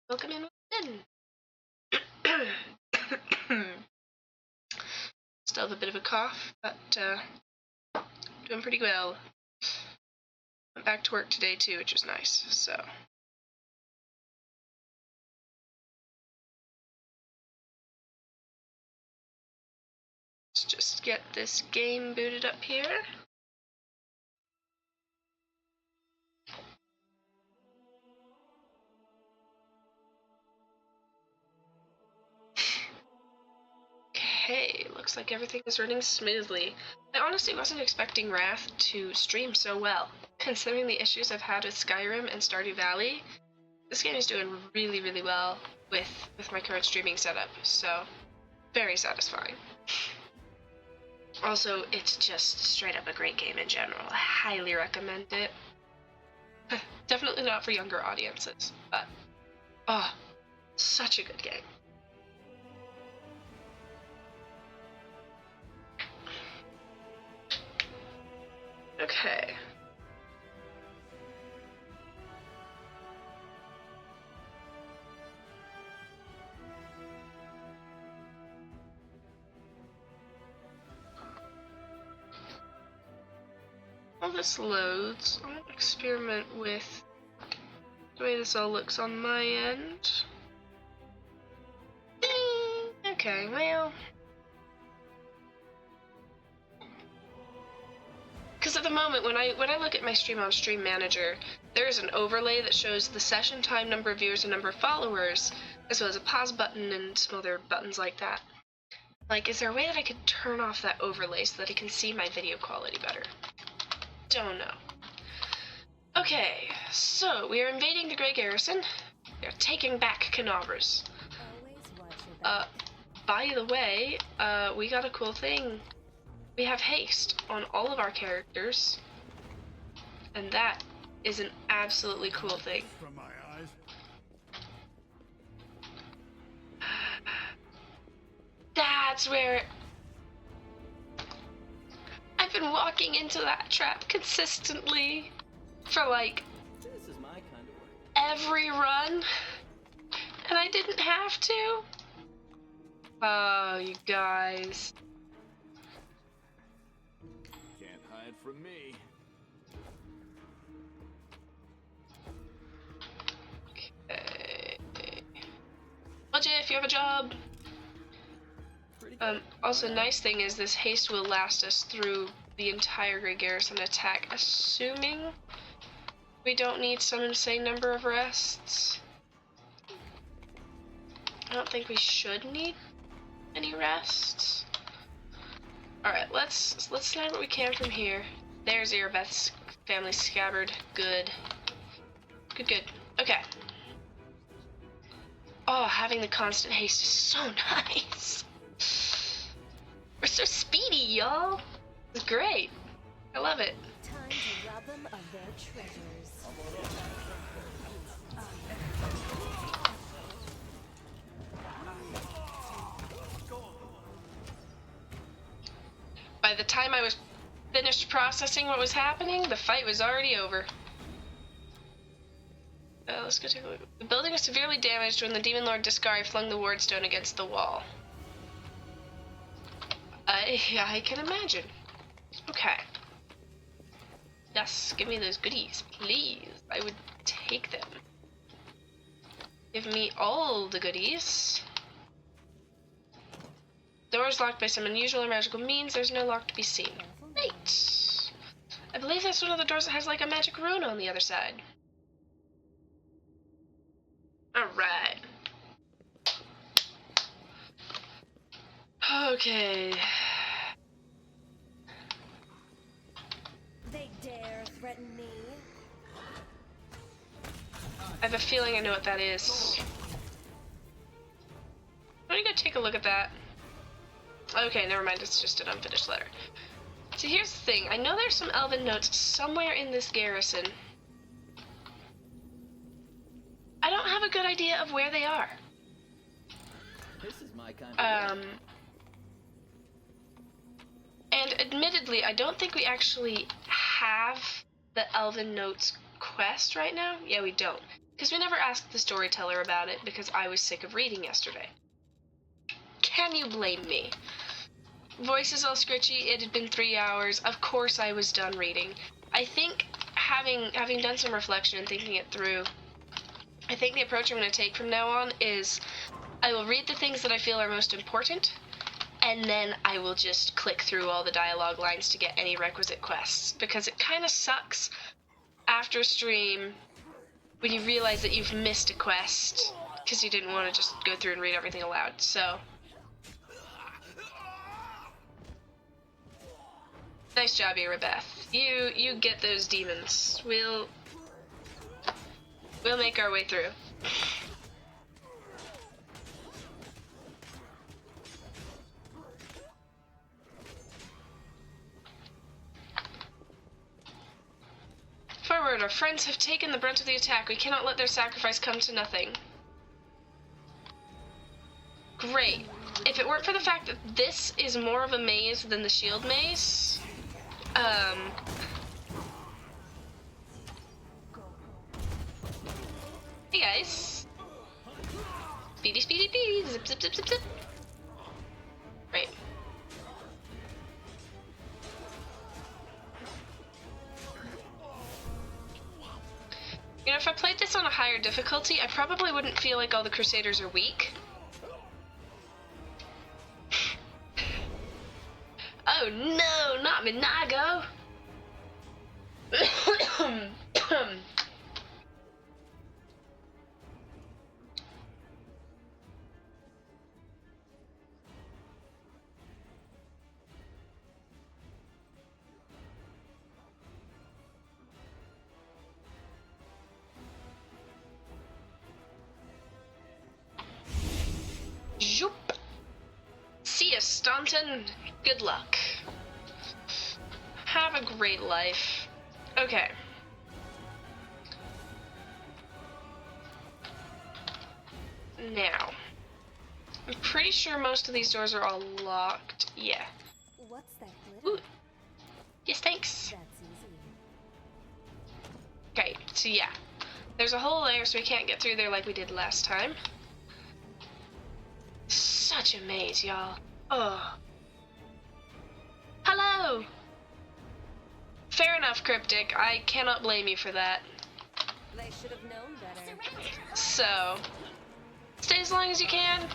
Welcome in. Still have a bit of a cough, but doing pretty well. Went back to work today too, which was nice, so. Let's just get this game booted up here. Okay, looks like everything is running smoothly. I honestly wasn't expecting Wrath to stream so well. Considering the issues I've had with Skyrim and Stardew Valley, this game is doing really, really well with my current streaming setup, so very satisfying. Also, it's just straight up a great game in general. I highly recommend it. Definitely not for younger audiences, but oh, such a good game. Okay. While this loads, I'm gonna experiment with the way this all looks on my end. Okay, well, because at the moment when I look at my stream on Stream Manager, there's an overlay that shows the session time, number of viewers, and number of followers, as well as a pause button and some other buttons like that. Like, is there a way that I could turn off that overlay so that I can see my video quality better? Don't know. Okay, so we are invading the Gray Garrison. We are taking back Canavers. By the way, we got a cool thing. We have haste on all of our characters, and that is an absolutely cool thing. From my eyes. That's where I've been walking into that trap consistently for like every run, and I didn't have to. Oh, you guys. Can't hide from me. Okay. Well, Jeff, you have a job. Also, nice thing is this haste will last us through the entire Gray Garrison attack, assuming we don't need some insane number of rests. I don't think we should need any rests. Alright, let's snag what we can from here. There's Erebeth's family scabbard. Good. Good. Okay. Oh, having the constant haste is so nice. We're so speedy, y'all. It's great. I love it. Time to rob them of their treasures. By the time I was finished processing what was happening, the fight was already over. Let's go take a look. The building was severely damaged when the Demon Lord Discari flung the ward stone against the wall. I can imagine. Okay. Yes, give me those goodies, please. I would take them. Give me all the goodies. Doors locked by some unusual or magical means. There's no lock to be seen. Great. I believe that's one of the doors that has like a magic rune on the other side. Alright. Okay. They dare threaten me. I have a feeling I know what that is. I'm gonna go take a look at that. Okay, never mind, it's just an unfinished letter. So here's the thing, I know there's some elven notes somewhere in this garrison. I don't have a good idea of where they are. This is my kind of work. And admittedly, I don't think we actually have the Elven Notes quest right now. Yeah, we don't. Because we never asked the storyteller about it because I was sick of reading yesterday. Can you blame me? Voice is all scritchy, it had been 3 hours, of course I was done reading. I think, having done some reflection and thinking it through, I think the approach I'm going to take from now on is I will read the things that I feel are most important, and then I will just click through all the dialogue lines to get any requisite quests, because it kind of sucks after a stream when you realize that you've missed a quest because you didn't want to just go through and read everything aloud. So nice job, Irabeth. You get those demons. We'll make our way through. Forward, our friends have taken the brunt of the attack. We cannot let their sacrifice come to nothing. Great. If it weren't for the fact that this is more of a maze than the shield maze, hey guys. Speedy, speedy, speedy. Zip, zip, zip, zip, zip. Right. You know, if I played this on a higher difficulty, I probably wouldn't feel like all the Crusaders are weak. Oh no, not Minago! Zoop! See ya, Staunton. Good luck. Have a great life. Okay. Now, I'm pretty sure most of these doors are all locked. Yeah. What's that glitter? Ooh. Yes, thanks. That's easy. Okay, so yeah. There's a hole there, so we can't get through there like we did last time. Such a maze, y'all. Oh. Hello! Fair enough, Cryptic. I cannot blame you for that. They should have known better. So, stay as long as you can.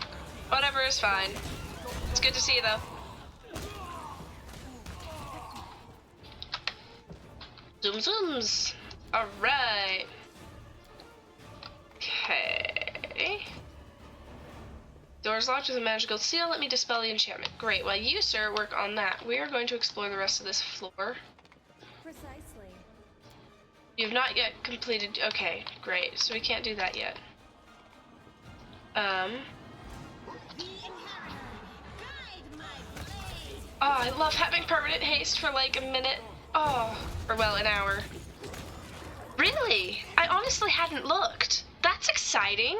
Whatever is fine. It's good to see you, though. Zoom zooms. Alright. Okay. Doors locked with a magical seal. Let me dispel the enchantment. Great. While you, sir, work on that, we are going to explore the rest of this floor. Precisely. You have not yet completed... Okay, great. So we can't do that yet. Oh, I love having permanent haste for like a minute. Oh, or well, an hour. Really? I honestly hadn't looked. That's exciting.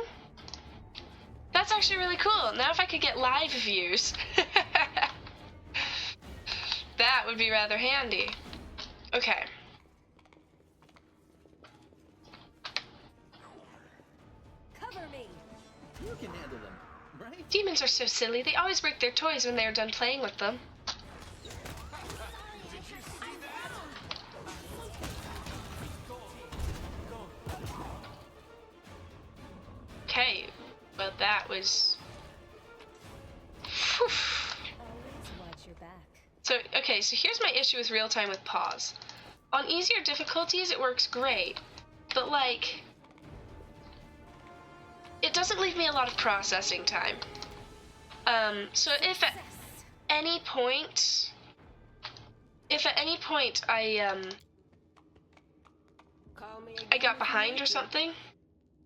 That's actually really cool. Now if I could get live views. That would be rather handy. Okay. Cover me. You can handle them, right? Demons are so silly. They always break their toys when they are done playing with them. Okay. Well, that was... Whew. Always watch your back. So, okay, so here's my issue with real-time with pause. On easier difficulties, it works great. But, like... it doesn't leave me a lot of processing time. So if at any point... I got behind or something,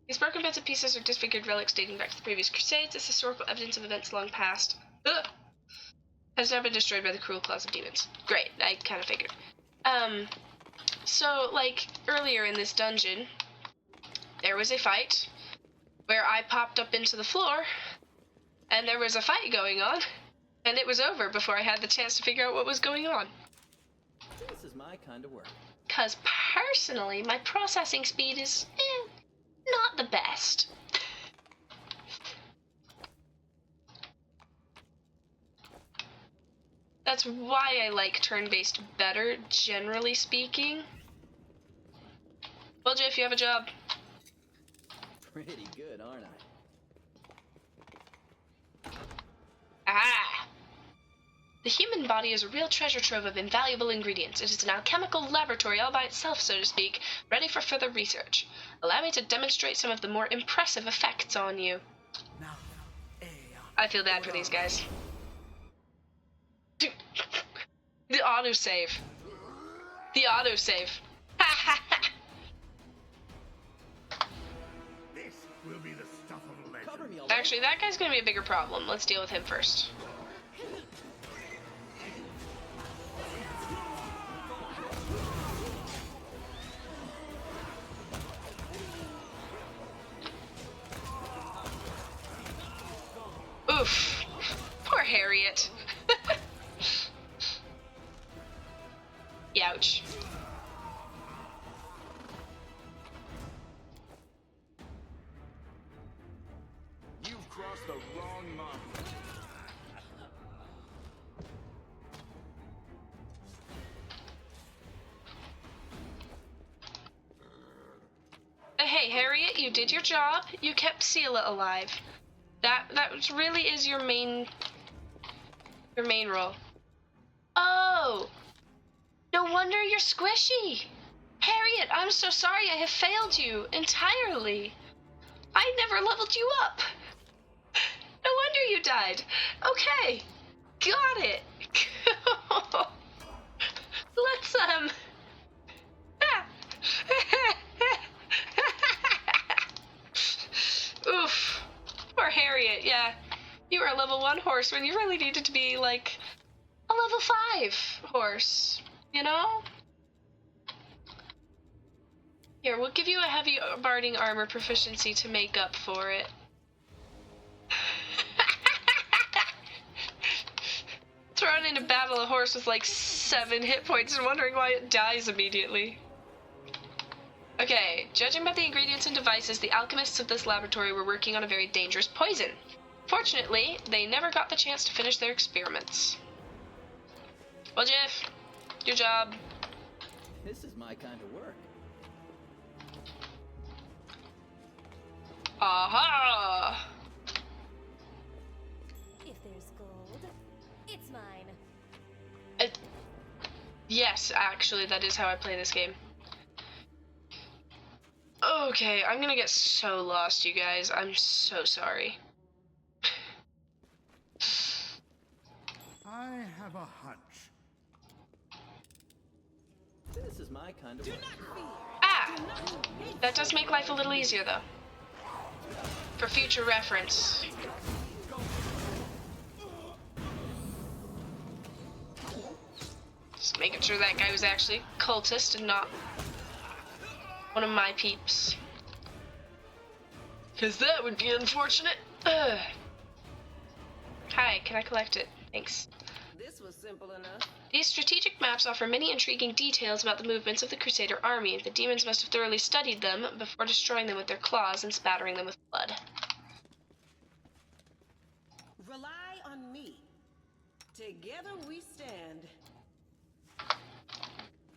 these broken bits and pieces are disfigured relics dating back to the previous Crusades. This historical evidence of events long past has now been destroyed by the cruel claws of demons. Great, I kind of figured. So, like, earlier in this dungeon, there was a fight where I popped up into the floor, and there was a fight going on, and it was over before I had the chance to figure out what was going on. This is my kind of work. Because personally, my processing speed is, not not the best. That's why I like turn-based better, generally speaking. Well, Jeff, you have a job. Pretty good, aren't I? Ah! The human body is a real treasure trove of invaluable ingredients. It is an alchemical laboratory all by itself, so to speak, ready for further research. Allow me to demonstrate some of the more impressive effects on you. I feel bad for these guys. Dude, the autosave. The autosave. This will be the stuff of legend. Cover me, all right? Actually, that guy's gonna be a bigger problem. Let's deal with him first. Oof. Poor Harriet. Youch. You've crossed the wrong mountain. Hey, Harriet, you did your job. You kept Sela alive. That really is your main role. Oh, no wonder you're squishy. Harriet, I'm so sorry I have failed you entirely. I never leveled you up. No wonder you died. Okay, got it. Let's Oof. Poor Harriet, yeah. You were a level 1 horse when you really needed to be, like, a level 5 horse, you know? Here, we'll give you a heavy barding armor proficiency to make up for it. Thrown into battle a horse with, like, 7 hit points and wondering why it dies immediately. Okay, judging by the ingredients and devices, the alchemists of this laboratory were working on a very dangerous poison. Fortunately, they never got the chance to finish their experiments. Well, Jeff, your job. This is my kind of work. Aha! If there's gold, it's mine. Yes, actually, that is how I play this game. Okay, I'm gonna get so lost, you guys. I'm so sorry. I have a hunch. This is my kind of work. Ah! That does make life a little easier, though. For future reference. Just making sure that guy was actually a cultist and not one of my peeps. Because that would be unfortunate. Ugh. Hi, can I collect it? Thanks. This was simple enough. These strategic maps offer many intriguing details about the movements of the Crusader army. The demons must have thoroughly studied them before destroying them with their claws and spattering them with blood. Rely on me. Together we stand.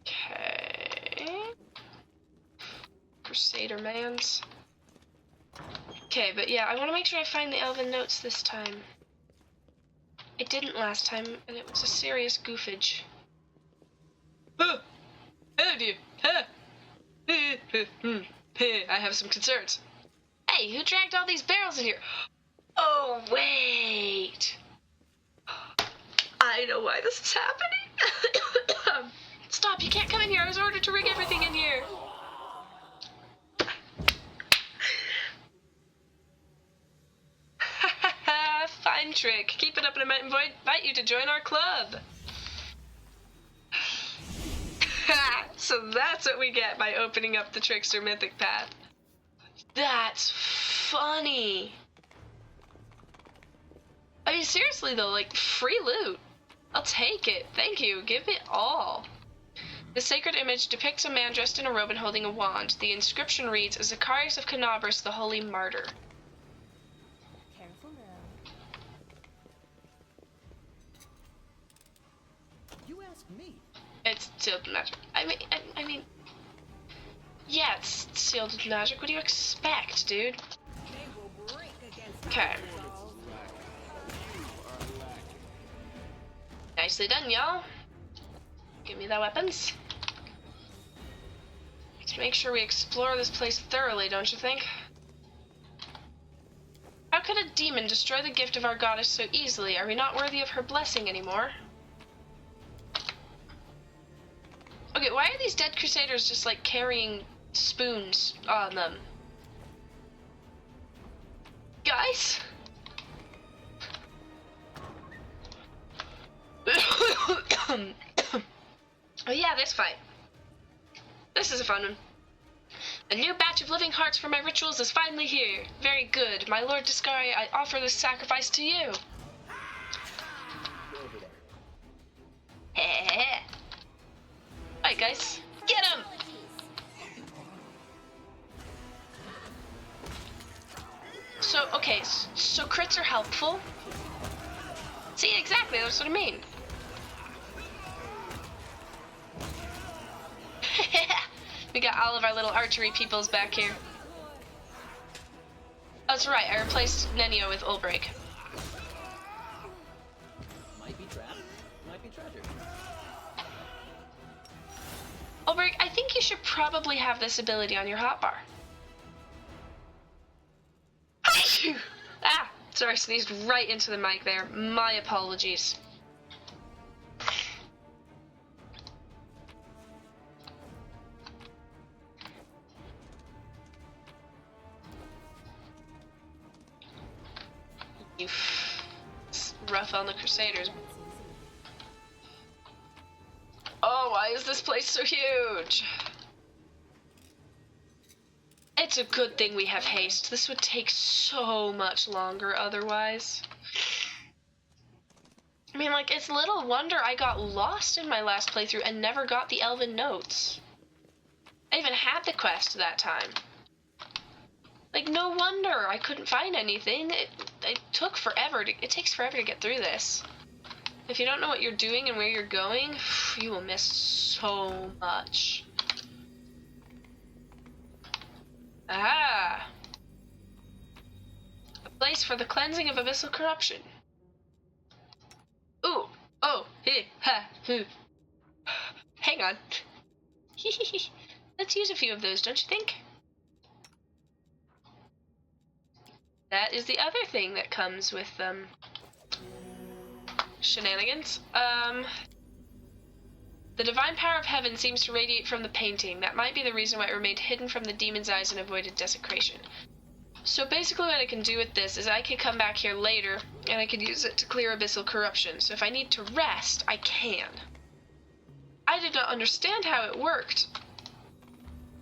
Okay. Crusader mans. Okay, but yeah, I want to make sure I find the elven notes this time. I didn't last time, and it was a serious goofage. Oh dear. I have some concerns. Hey, who dragged all these barrels in here? Oh, wait. I know why this is happening. Stop, you can't come in here. I was ordered to rig everything in here. Fine trick. Keep it up and I might invite you to join our club. So that's what we get by opening up the Trickster Mythic path. That's funny. I mean, seriously though, like, free loot. I'll take it. Thank you. Give it all. The sacred image depicts a man dressed in a robe and holding a wand. The inscription reads, Zacharias of Canabras, the Holy Martyr. Careful now. You asked me. It's sealed with magic. I mean, yeah, it's sealed with magic. What do you expect, dude? They will break against Okay. walls. Nicely done, y'all. Give me the weapons. Let's make sure we explore this place thoroughly, don't you think? How could a demon destroy the gift of our goddess so easily? Are we not worthy of her blessing anymore? Okay, why are these dead crusaders just like carrying spoons on them? Guys? Oh yeah, this fight. This is a fun one. A new batch of living hearts for my rituals is finally here. Very good. My Lord Discari, I offer this sacrifice to you. Go over there. Heh. Alright guys, get him! So, okay, so crits are helpful. See, exactly, that's what I mean. We got all of our little archery peoples back here. That's right, I replaced Nenio with Ulbrich. Might be trapped, might be treasure. Ulbrich, I think you should probably have this ability on your hotbar. Ah! Sorry, I sneezed right into the mic there. My apologies. It's rough on the Crusaders. Oh, why is this place so huge? It's a good thing we have haste. This would take so much longer otherwise. I mean, like, it's little wonder I got lost in my last playthrough and never got the Elven Notes. I even had the quest that time. Like, no wonder I couldn't find anything. It took forever. It takes forever to get through this. If you don't know what you're doing and where you're going, you will miss so much. Aha! A place for the cleansing of abyssal corruption. Ooh! Oh! Hey! Ha! Hoo! Hang on. Let's use a few of those, don't you think? That is the other thing that comes with shenanigans. The divine power of heaven seems to radiate from the painting. That might be the reason why it remained hidden from the demon's eyes and avoided desecration. So basically what I can do with this is I can come back here later and I can use it to clear abyssal corruption. So if I need to rest, I can. I did not understand how it worked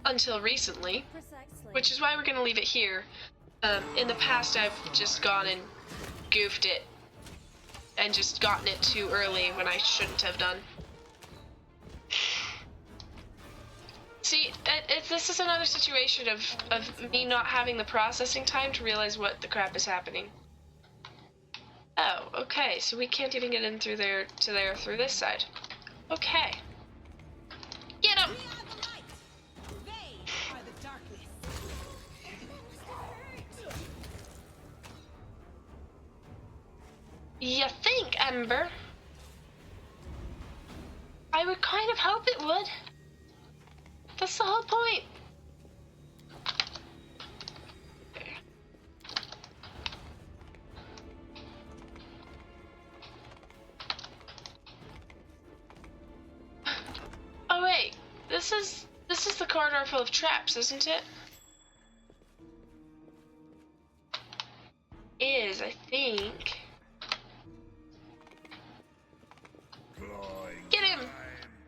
until recently, Precisely. which is why we're going to leave it here. In the past, I've just gone and goofed it and just gotten it too early when I shouldn't have done. See, this is another situation of me not having the processing time to realize what the crap is happening. Oh, okay, so we can't even get in through there to there through this side. Okay. Get him! We are the light. They are the darkness. You think, Ember? I would kind of hope it would. That's the whole point. Oh wait, this is the corridor full of traps, isn't it? Is, I think. Clawing Get him!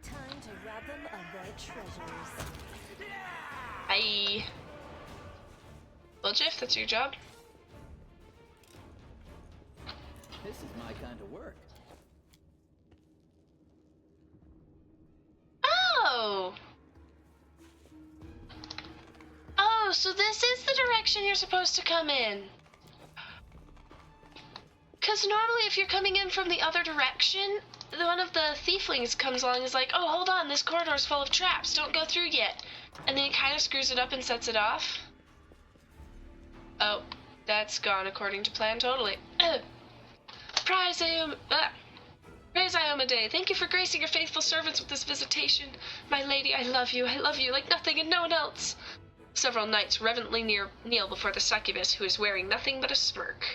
Time to rob them of their treasures. Hi. Well, Jeff, that's your job. This is my kind of work. Oh. Oh, so this is the direction you're supposed to come in. Because normally if you're coming in from the other direction, one of the thieflings comes along and is like, oh, hold on, this corridor's full of traps, don't go through yet. And then he kind of screws it up and sets it off. Oh, that's gone according to plan totally. Praise Iomedae, thank you for gracing your faithful servants with this visitation. My lady, I love you like nothing and no one else. Several knights reverently kneel before the succubus, who is wearing nothing but a smirk.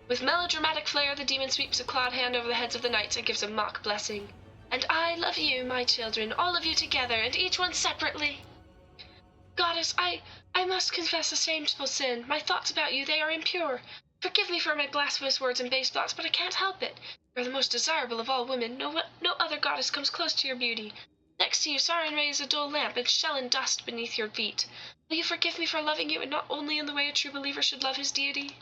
With melodramatic flair, the demon sweeps a clawed hand over the heads of the knights and gives a mock blessing. And I love you, my children, all of you together, and each one separately. Goddess, I must confess a shameful sin. My thoughts about you, they are impure. Forgive me for my blasphemous words and base thoughts, but I can't help it. You are the most desirable of all women. No other goddess comes close to your beauty. Next to you, Sarenrae is a dull lamp and shell and dust beneath your feet. Will you forgive me for loving you, and not only in the way a true believer should love his deity?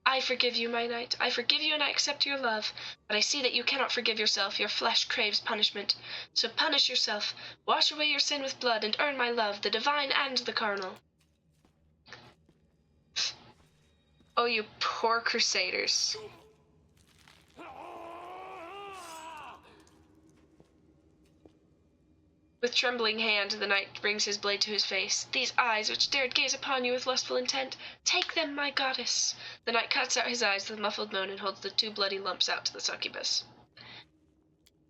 I forgive you, my knight. I forgive you and I accept your love. But I see that you cannot forgive yourself. Your flesh craves punishment. So punish yourself. Wash away your sin with blood and earn my love, the divine and the carnal. Oh, you poor crusaders. With trembling hand, the knight brings his blade to his face. These eyes, which dared gaze upon you with lustful intent, take them, my goddess. The knight cuts out his eyes with a muffled moan and holds the 2 bloody lumps out to the succubus.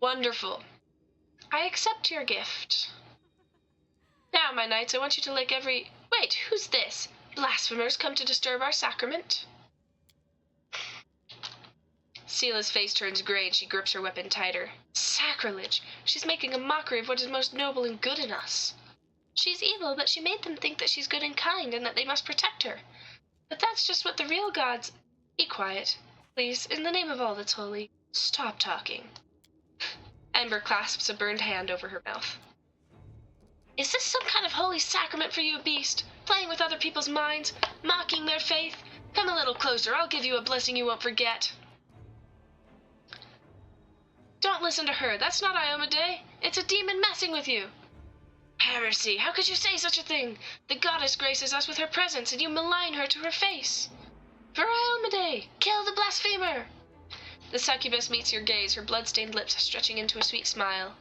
Wonderful. I accept your gift. Now, my knights, I want you to lick every... Wait, who's this? Blasphemers come to disturb our sacrament? Sela's face turns gray and she grips her weapon tighter. Sacrilege! She's making a mockery of what is most noble and good in us. She's evil, but she made them think that she's good and kind and that they must protect her. But that's just what the real gods... Be quiet. Please, in the name of all that's holy, stop talking. Ember clasps a burned hand over her mouth. Is this some kind of holy sacrament for you, beast? Playing with other people's minds? Mocking their faith? Come a little closer, I'll give you a blessing you won't forget. Don't listen to her. That's not Iomedae. It's a demon messing with you. Heresy. How could you say such a thing? The goddess graces us with her presence, and you malign her to her face. For Iomedae, kill the blasphemer. The succubus meets your gaze, her blood-stained lips stretching into a sweet smile.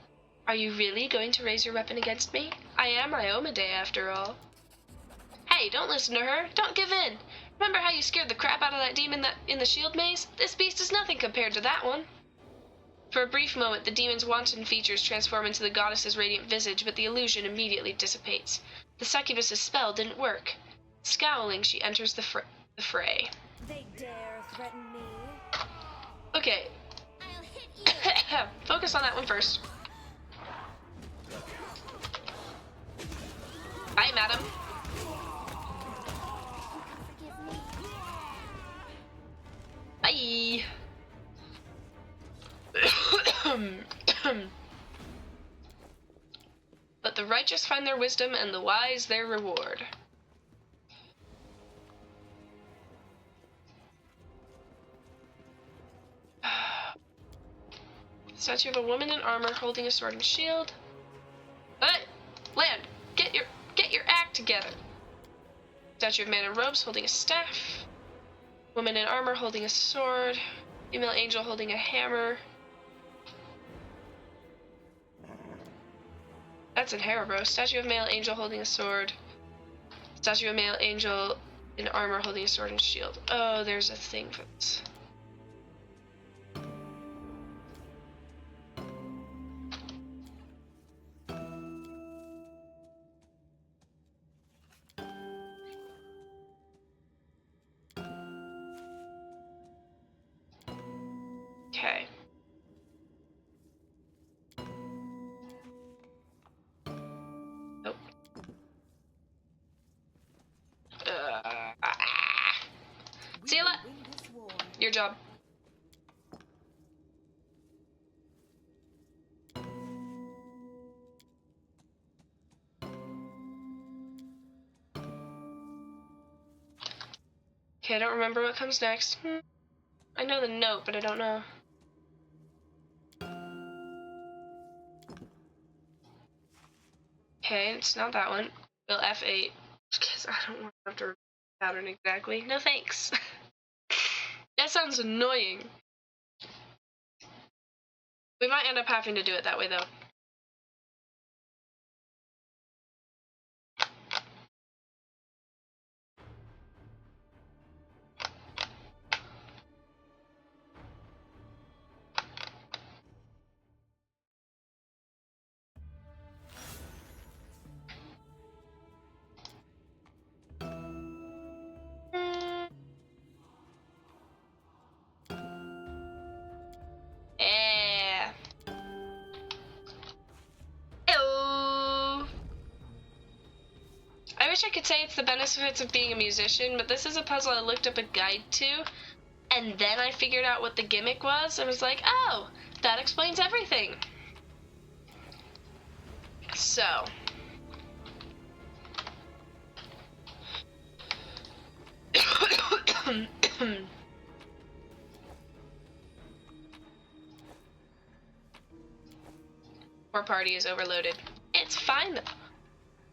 Are you really going to raise your weapon against me? I am Iomedae, after all. Hey, don't listen to her. Don't give in. Remember how you scared the crap out of that demon in the shield maze? This beast is nothing compared to that one. For a brief moment, the demon's wanton features transform into the goddess's radiant visage, but the illusion immediately dissipates. The succubus's spell didn't work. Scowling, she enters the fray. They dare threaten me. Okay. I'll hit you. Focus on that one first. Hi, madam. Bye. Let the righteous find their wisdom and the wise their reward. Statue of a woman in armor holding a sword and shield. Hey! Land! Get your act together. Statue of man in robes holding a staff. Woman in armor holding a sword. Female angel holding a hammer. That's in Haribo. Statue of male angel holding a sword. Statue of male angel in armor holding a sword and shield. Oh, there's a thing for this. Okay. Nope. Sela, Win this war. your job. Okay, I don't remember what comes next. I know the note, but I don't know. Okay, it's not that one. Well, F8. Because I don't want to have to repeat the pattern exactly. No thanks. That sounds annoying. We might end up having to do it that way, though. Yeah. Hello. I wish I could say it's the benefits of being a musician, but this is a puzzle I looked up a guide to, and then I figured out what the gimmick was, and was like, oh, that explains everything. So. Our party is overloaded. It's fine though.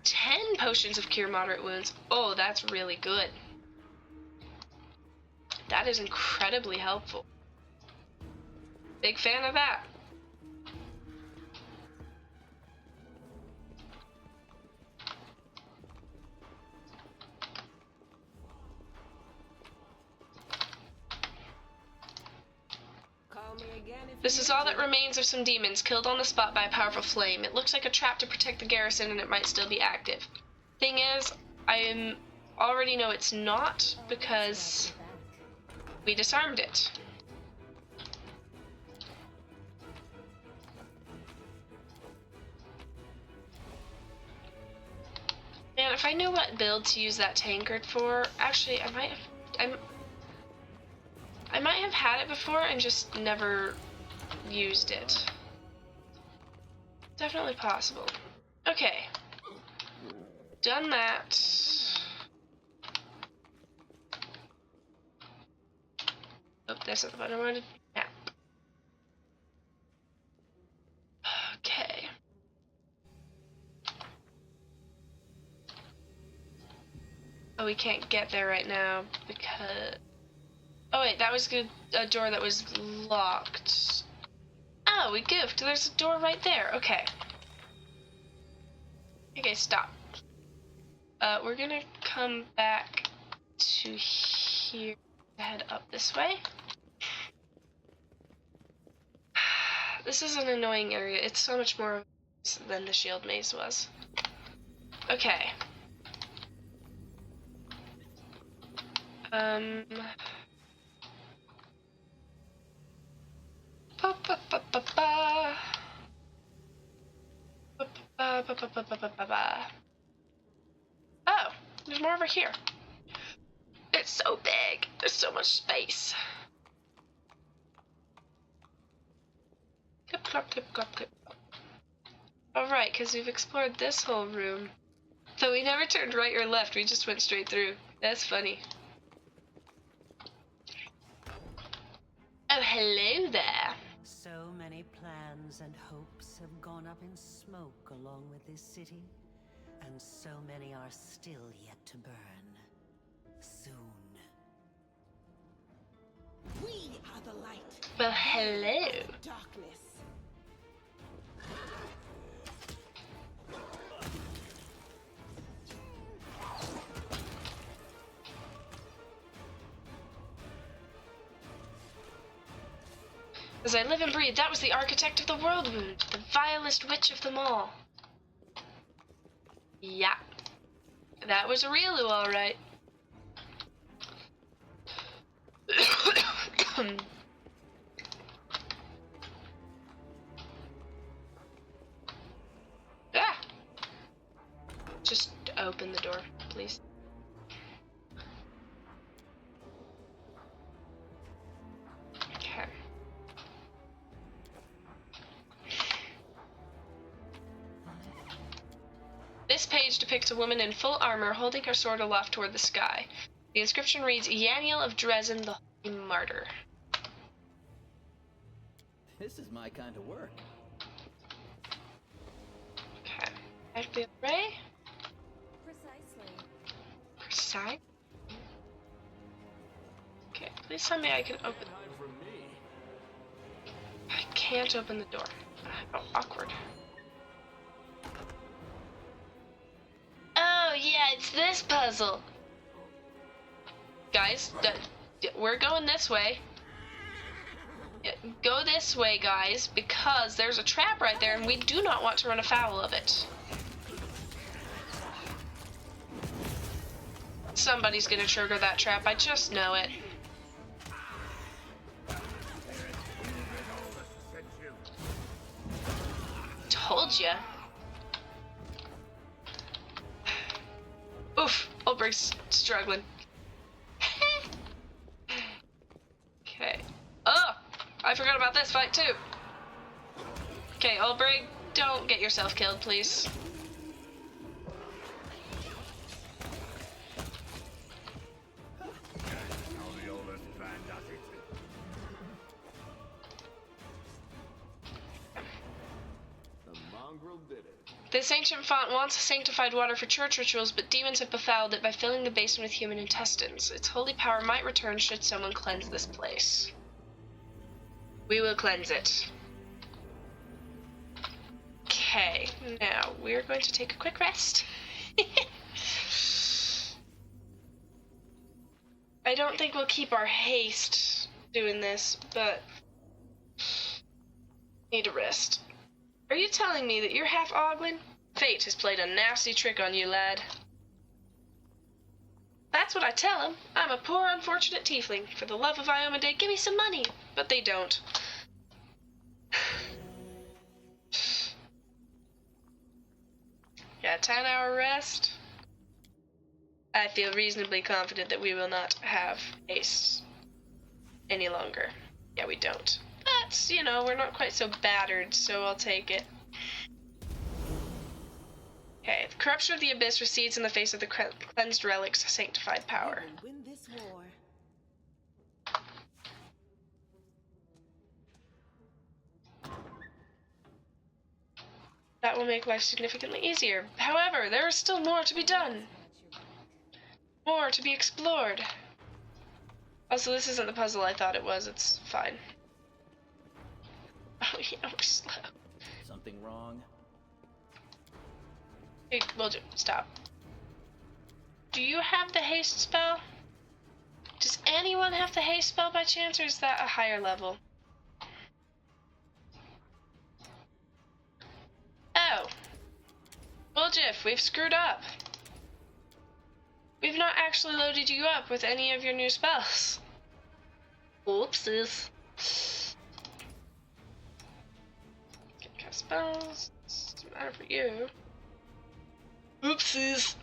10 potions of cure moderate wounds. Oh, that's really good. That is incredibly helpful. Big fan of that. This is all that remains of some demons killed on the spot by a powerful flame. It looks like a trap to protect the garrison, and it might still be active. Thing is, I already know it's not because we disarmed it. Man, if I knew what build to use that tankard for, actually, I might have had it before and just never used it. Definitely possible. Okay. Done that. Oh, that's not the button I wanted. Map. Okay. Oh, we can't get there right now because... Oh wait, that was a door that was locked. Oh, we goofed. There's a door right there. Okay. Okay, stop. We're gonna come back to here. Head up this way. This is an annoying area. It's so much more than the shield maze was. Okay. Oh, there's more over here. It's so big. There's so much space. Clip, clop, clip, clop, clip. Alright, because we've explored this whole room. So we never turned right or left, we just went straight through. That's funny. Oh, hello there. So many plans and hopes have gone up in smoke along with this city, and so many are still yet to burn. Soon. We are the light. Well, hello. Darkness. As I live and breathe, that was the architect of the world wound, the vilest witch of them all. Yeah. That was a Riolu, alright. Ah! Just open the door, please. Okay. This page depicts a woman in full armor holding her sword aloft toward the sky. The inscription reads, Yaniel of Dresden, the Holy Martyr. This is my kind of work. Okay. I'd be Ray? Precisely. Precise? Okay, please tell me I can open. I can't open the door. How awkward. Oh, yeah, it's this puzzle. Guys, we're going this way. Yeah, go this way, guys, because there's a trap right there, and we do not want to run afoul of it. Somebody's gonna trigger that trap, I just know it. Told ya. Oof, Ulbricht's struggling. Okay. Oh! I forgot about this fight too. Okay, Ulbricht, don't get yourself killed, please. This ancient font wants sanctified water for church rituals, but demons have befouled it by filling the basin with human intestines. Its holy power might return should someone cleanse this place. We will cleanse it. Okay, now we're going to take a quick rest. I don't think we'll keep our haste doing this, but need a rest. Are you telling me that you're half Oglin? Fate has played a nasty trick on you, lad. That's what I tell him. I'm a poor, unfortunate tiefling. For the love of Iomedae, give me some money. But they don't. Yeah, 10-hour rest. I feel reasonably confident that we will not have haste any longer. Yeah, we don't. But, you know, we're not quite so battered, so I'll take it. Okay, the corruption of the abyss recedes in the face of the cleansed relic's sanctified power. We will win this war. That will make life significantly easier. However, there is still more to be done. More to be explored. Also, this isn't the puzzle I thought it was. It's fine. Oh, yeah, we're slow. Something wrong? Hey, Wilder, stop. Do you have the haste spell? Does anyone have the haste spell by chance, or is that a higher level? Oh. Well, Jiff, we've screwed up. We've not actually loaded you up with any of your new spells. Oopsies. Can't cast spells. Doesn't matter for you. Oopsies.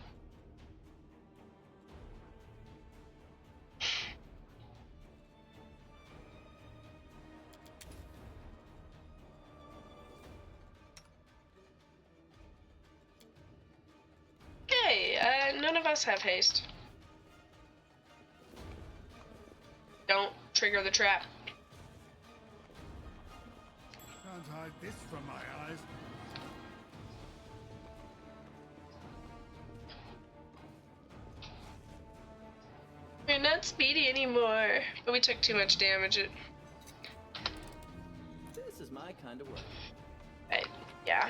Okay, none of us have haste. Don't trigger the trap. Can't hide this from my eyes. We're not speedy anymore, but we took too much damage. This is my kind of work. Yeah.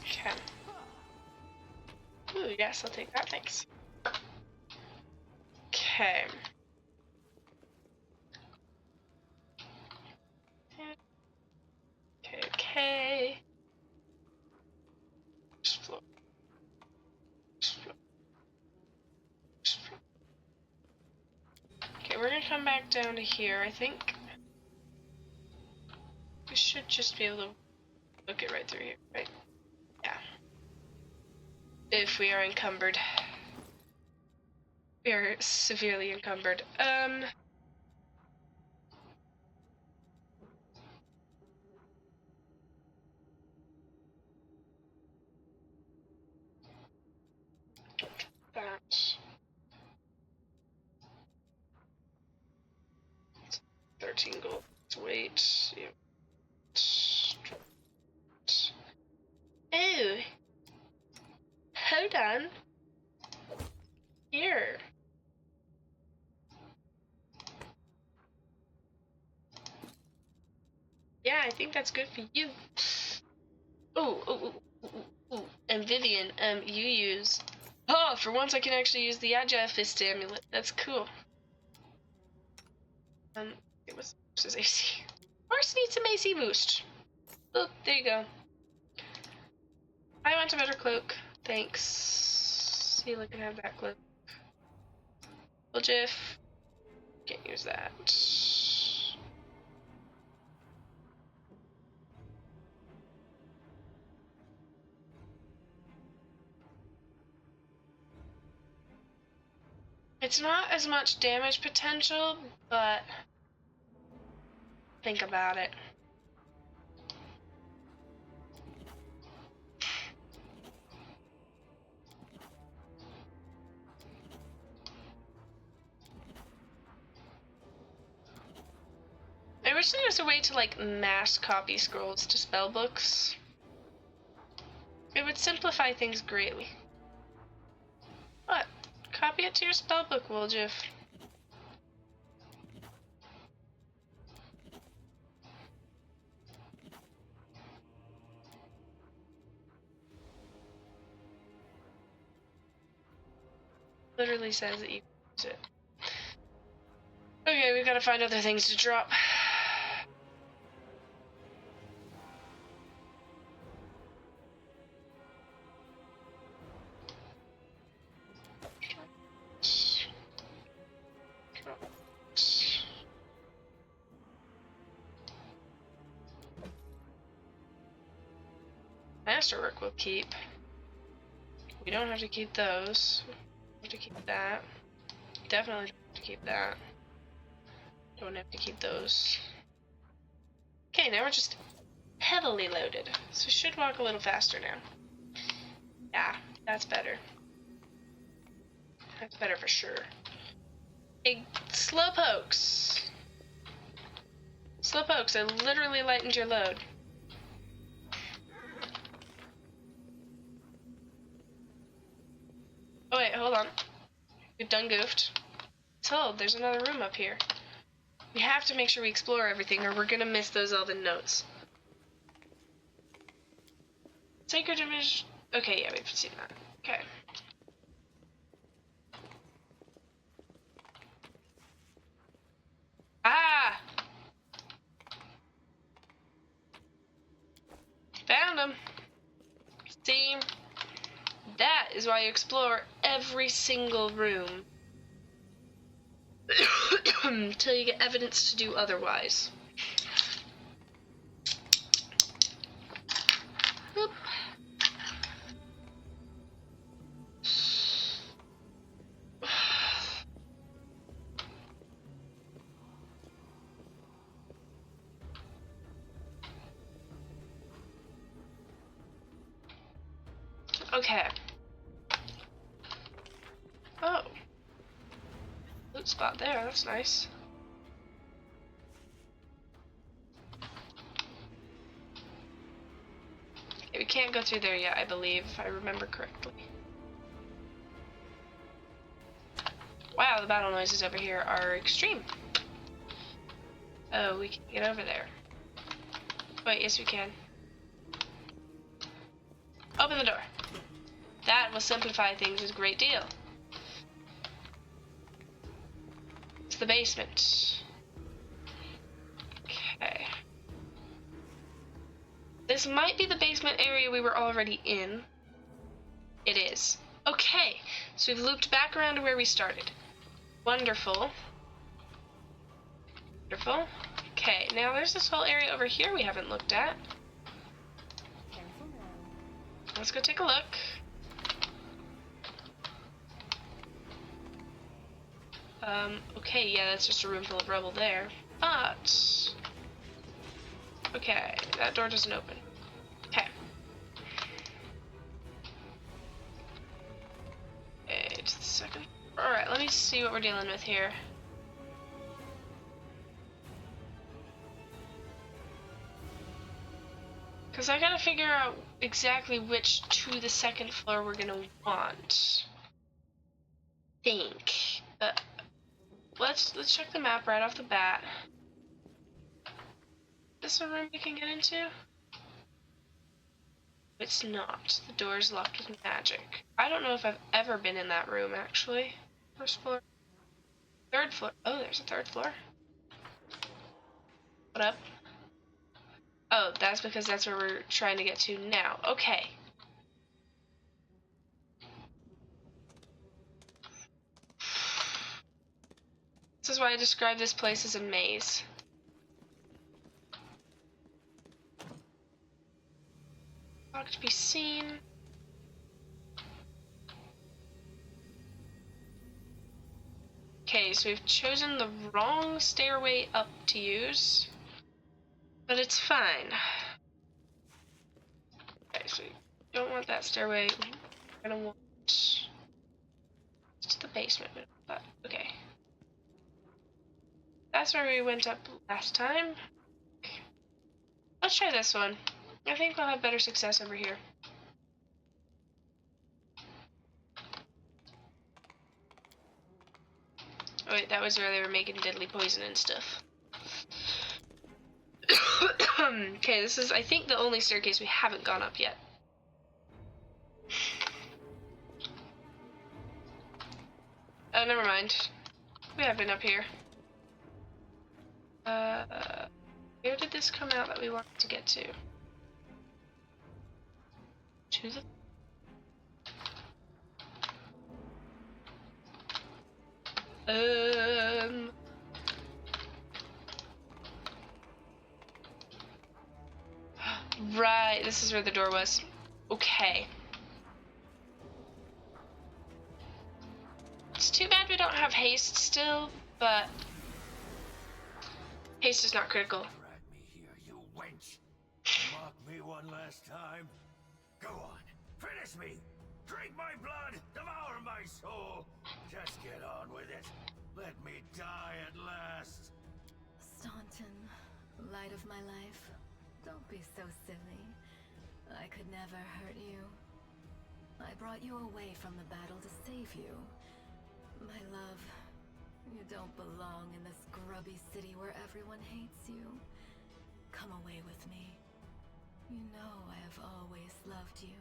Okay. Ooh, yes, I'll take that, thanks. Okay. Okay. Explore. Explore. Explore. Okay, we're gonna come back down to here, I think. We should just be able to look it right through here, right? Yeah. If we are encumbered. We are severely encumbered. That. 13 gold. Wait. Yeah. I think that's good for you. Oh. And Vivian, you use... Oh, for once I can actually use the Agile Fist Amulet. That's cool. It was AC. Horse needs some AC boost. Oh, there you go. I want a better cloak. Thanks. See, look, I can have that cloak. Well, Jiff. Can't use that. It's not as much damage potential, but think about it. I wish there was a way to like mass copy scrolls to spellbooks. It would simplify things greatly. What? Copy it to your spellbook, Woljif. Literally says that you can use it. Okay, we've got to find other things to drop. Masterwork we'll keep. We don't have to keep those. We have to keep that. Definitely don't have to keep that. Don't have to keep those. Okay, now we're just heavily loaded. So we should walk a little faster now. Yeah, that's better. That's better for sure. Hey, slowpokes! Slowpokes, I literally lightened your load. Oh wait, hold on. We've done goofed. Hold, there's another room up here. We have to make sure we explore everything or we're gonna miss those elven notes. Sacred image. Okay, yeah, we've seen that. Okay. Ah! Found him. See? That is why you explore every single room. Until you get evidence to do otherwise. Boop. Okay. Oh. Loot spot there, that's nice. Okay, we can't go through there yet, I believe, if I remember correctly. Wow, the battle noises over here are extreme. Oh, we can get over there. Wait, yes we can. Open the door. That will simplify things a great deal. It's the basement. Okay. This might be the basement area we were already in. It is. Okay, so we've looped back around to where we started. Wonderful. Wonderful. Okay, now there's this whole area over here we haven't looked at. Let's go take a look. Okay, yeah, that's just a room full of rubble there. But... okay, that door doesn't open. Okay. Okay, to the second. Alright, let me see what we're dealing with here. Because I gotta figure out exactly which to the second floor we're gonna want. Think. But let's check the map right off the bat. this a room we can get into? It's not. The door is locked with magic. I don't know if I've ever been in that room, actually. First floor. Third floor. Oh, there's a third floor. What up? Oh, that's because that's where we're trying to get to now. Okay. This is why I describe this place as a maze. Not to be seen. Okay, so we've chosen the wrong stairway up to use, but it's fine. Okay, so we don't want that stairway. We're gonna want to the basement, but okay. That's where we went up last time. Let's try this one. I think we'll have better success over here. Oh wait, that was where they were making deadly poison and stuff. Okay, this is, I think, the only staircase we haven't gone up yet. Oh, never mind. We have been up here. Where did this come out that we wanted to get to? To the... Right, this is where the door was. Okay. It's too bad we don't have haste still, but haste is not critical. Drag me here, you wench. Mock me one last time. Go on, finish me. Drink my blood, devour my soul. Just get on with it. Let me die at last. Staunton, light of my life, don't be so silly. I could never hurt you. I brought you away from the battle to save you. My love, you don't belong in this grubby city where everyone hates you. Come away with me. You know I have always loved you.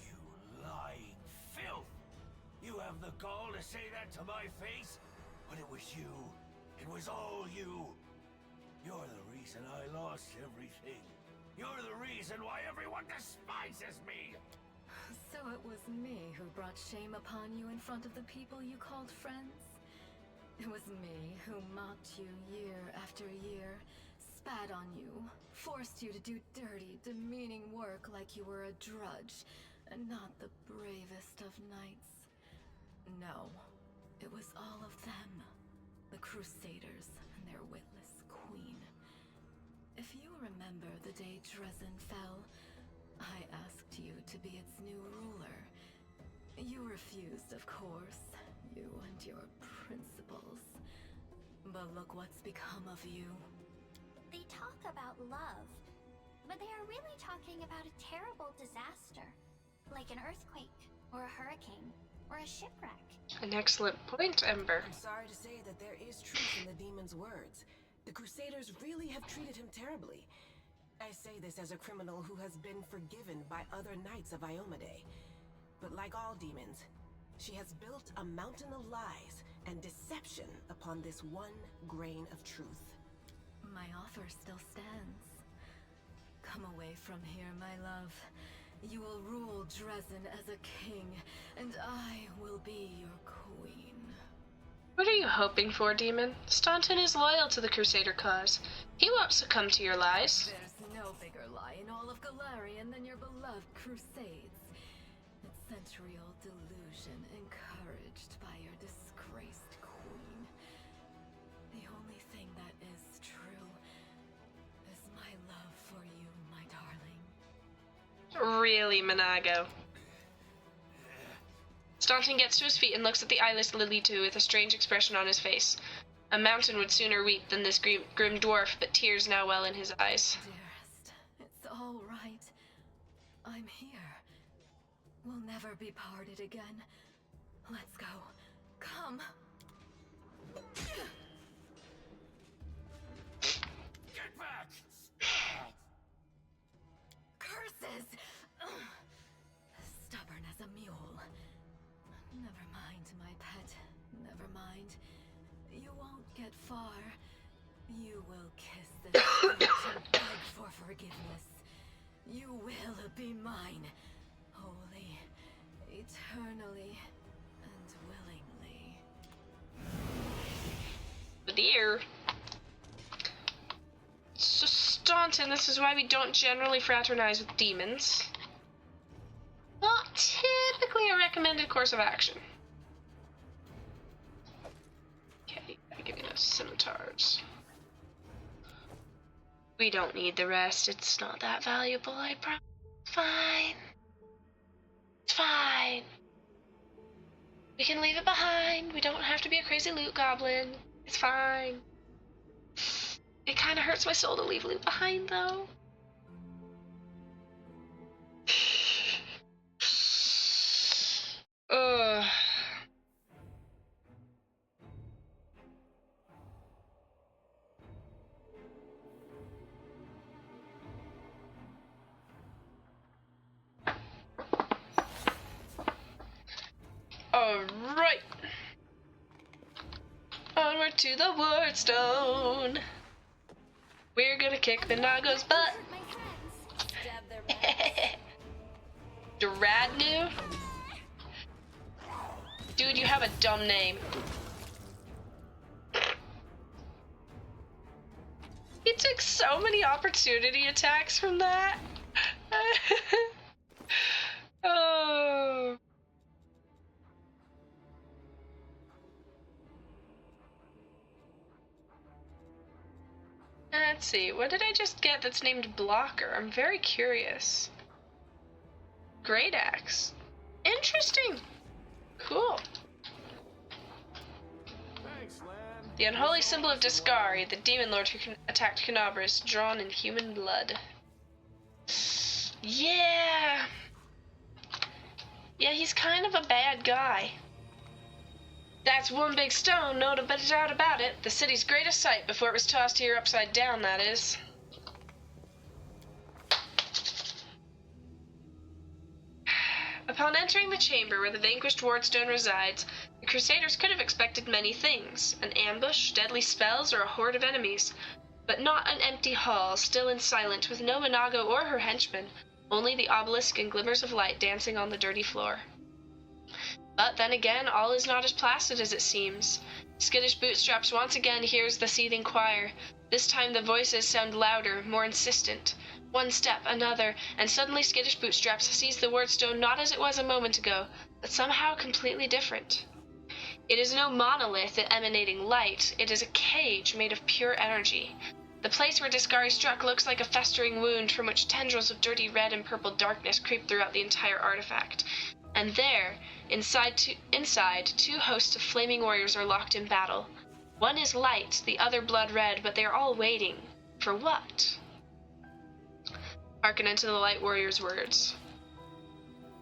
You lying filth! You have the gall to say that to my face? But it was you. It was all you. You're the reason I lost everything. You're the reason why everyone despises me! So it was me who brought shame upon you in front of the people you called friends? It was me who mocked you year after year, spat on you, forced you to do dirty, demeaning work like you were a drudge, and not the bravest of knights. No, it was all of them. The Crusaders and their witless queen. If you remember the day Dresden fell, I asked you to be its new ruler. You refused, of course, you and your principles. But look what's become of you. They talk about love, but they are really talking about a terrible disaster, like an earthquake, or a hurricane, or a shipwreck. An excellent point, Ember. I'm sorry to say that there is truth in the demon's words. The Crusaders really have treated him terribly. I say this as a criminal who has been forgiven by other knights of Iomade. But like all demons, she has built a mountain of lies and deception upon this one grain of truth. My offer still stands. Come away from here, my love. You will rule Dresden as a king, and I will be your queen. What are you hoping for, demon? Staunton is loyal to the Crusader cause. He won't succumb to your lies. There's no bigger lie in all of Galarian than your beloved Crusades. Its century-old delusion encouraged by your disgraced queen. The only thing that is true is my love for you, my darling. Really, Minago. Staunton gets to his feet and looks at the eyeless Lily-Two with a strange expression on his face. A mountain would sooner weep than this grim dwarf, but tears now well in his eyes. Dearest, it's all right. I'm here. We'll never be parted again. Let's go. Come. Get back! mind, my pet. Never mind. You won't get far. You will kiss the stage and beg for forgiveness. You will be mine. Wholly, eternally, and willingly. Dear. So Staunton, this is why we don't generally fraternize with demons. Not typically a recommended course of action. Okay, gotta give me those scimitars. We don't need the rest. It's not that valuable, I promise. Fine. It's fine. We can leave it behind. We don't have to be a crazy loot goblin. It's fine. It kind of hurts my soul to leave loot behind, though. Ugh. Alright. Onward to the Wardstone. We're gonna kick Minago's butt. Duradnu? Dude, you have a dumb name. He took so many opportunity attacks from that. Oh. Let's see, what did I just get that's named Blocker? I'm very curious. Great Axe. Interesting. Cool. Thanks, Lan. The unholy symbol of Discari, the demon lord who attacked Canabras, drawn in human blood. Yeah. Yeah, he's kind of a bad guy. That's one big stone, no doubt about it. The city's greatest sight before it was tossed here upside down, that is. Upon entering the chamber where the vanquished Wardstone resides, the Crusaders could have expected many things. An ambush, deadly spells, or a horde of enemies. But not an empty hall, still and silent, with no Minago or her henchmen, only the obelisk and glimmers of light dancing on the dirty floor. But then again, all is not as placid as it seems. Skittish Bootstraps once again hears the seething choir. This time the voices sound louder, more insistent. One step, another, and suddenly Skittish Bootstraps sees the Wardstone not as it was a moment ago, but somehow completely different. It is no monolith emanating light, it is a cage made of pure energy. The place where Discari struck looks like a festering wound from which tendrils of dirty red and purple darkness creep throughout the entire artifact. And there, inside two hosts of flaming warriors are locked in battle. One is light, the other blood red, but they are all waiting. For what? Hearken unto the Light Warriors' words.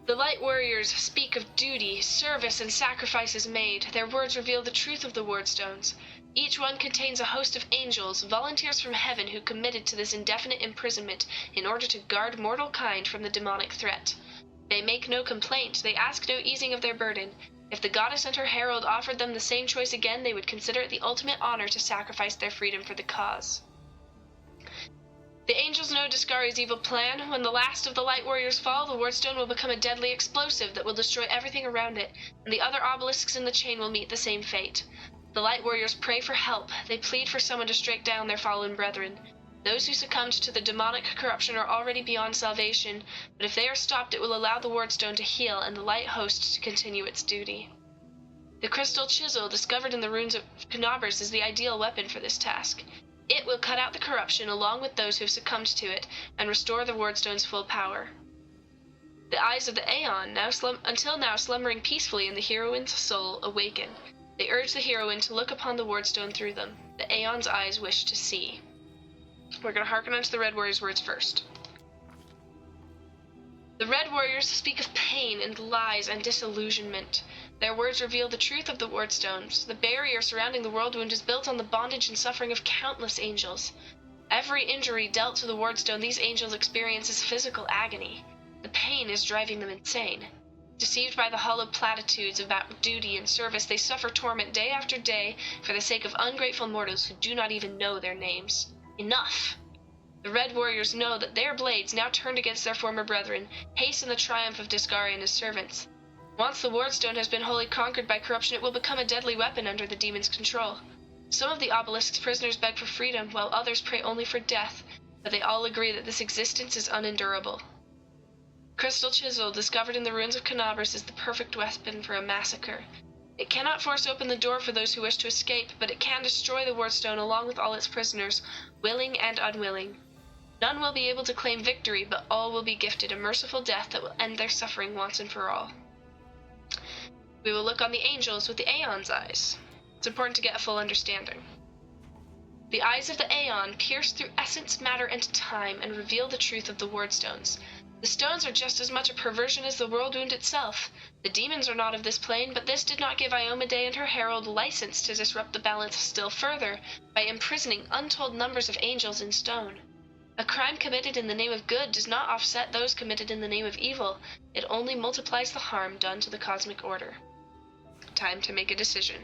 The Light Warriors speak of duty, service, and sacrifices made. Their words reveal the truth of the Wardstones. Each one contains a host of angels, volunteers from heaven who committed to this indefinite imprisonment in order to guard mortal kind from the demonic threat. They make no complaint, they ask no easing of their burden. If the goddess and her herald offered them the same choice again, they would consider it the ultimate honor to sacrifice their freedom for the cause. The angels know Discari's evil plan. When the last of the Light Warriors fall, the Wardstone will become a deadly explosive that will destroy everything around it, and the other obelisks in the chain will meet the same fate. The Light Warriors pray for help. They plead for someone to strike down their fallen brethren. Those who succumbed to the demonic corruption are already beyond salvation, but if they are stopped, it will allow the Wardstone to heal and the Light Host to continue its duty. The crystal chisel discovered in the ruins of Canabras is the ideal weapon for this task. It will cut out the corruption along with those who have succumbed to it and restore the Wardstone's full power. The eyes of the Aeon, until now slumbering peacefully in the heroine's soul, awaken. They urge the heroine to look upon the Wardstone through them. The Aeon's eyes wish to see. We're going to hearken unto the Red Warriors' words first. The Red Warriors speak of pain and lies and disillusionment. Their words reveal the truth of the Wardstones. The barrier surrounding the Worldwound is built on the bondage and suffering of countless angels. Every injury dealt to the Wardstone these angels experience is physical agony. The pain is driving them insane. Deceived by the hollow platitudes about duty and service, they suffer torment day after day for the sake of ungrateful mortals who do not even know their names. Enough! The Red Warriors know that their blades, now turned against their former brethren, hasten the triumph of Disgari and his servants. Once the Wardstone has been wholly conquered by corruption, it will become a deadly weapon under the demon's control. Some of the obelisk's prisoners beg for freedom, while others pray only for death, but they all agree that this existence is unendurable. Crystal Chisel, discovered in the ruins of Canabras, is the perfect weapon for a massacre. It cannot force open the door for those who wish to escape, but it can destroy the Wardstone along with all its prisoners, willing and unwilling. None will be able to claim victory, but all will be gifted a merciful death that will end their suffering once and for all. We will look on the angels with the Aeon's eyes. It's important to get a full understanding. The eyes of the Aeon pierce through essence, matter, and time and reveal the truth of the Wardstones. The stones are just as much a perversion as the world wound itself. The demons are not of this plane, but this did not give Iomade and her herald license to disrupt the balance still further by imprisoning untold numbers of angels in stone. A crime committed in the name of good does not offset those committed in the name of evil. It only multiplies the harm done to the cosmic order. Time to make a decision.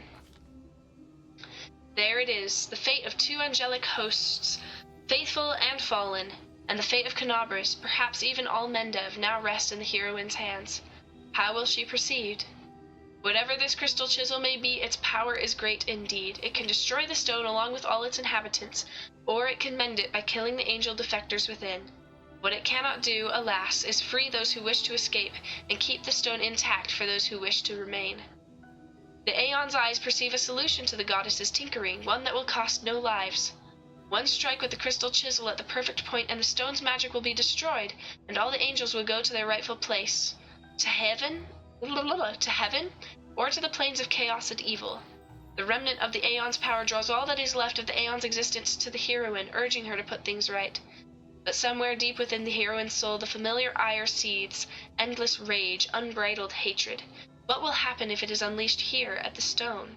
There it is, the fate of two angelic hosts, faithful and fallen, and the fate of Canabras, perhaps even all Mendev, now rest in the heroine's hands. How will she proceed? Whatever this crystal chisel may be, its power is great indeed. It can destroy the stone along with all its inhabitants, or it can mend it by killing the angel defectors within. What it cannot do, alas, is free those who wish to escape and keep the stone intact for those who wish to remain. The Aeon's eyes perceive a solution to the goddess's tinkering, one that will cost no lives. One strike with the crystal chisel at the perfect point and the stone's magic will be destroyed, and all the angels will go to their rightful place. To heaven, or to the planes of chaos and evil. The remnant of the Aeon's power draws all that is left of the Aeon's existence to the heroine, urging her to put things right. But somewhere deep within the heroine's soul, the familiar ire seethes, endless rage, unbridled hatred. What will happen if it is unleashed here at the stone?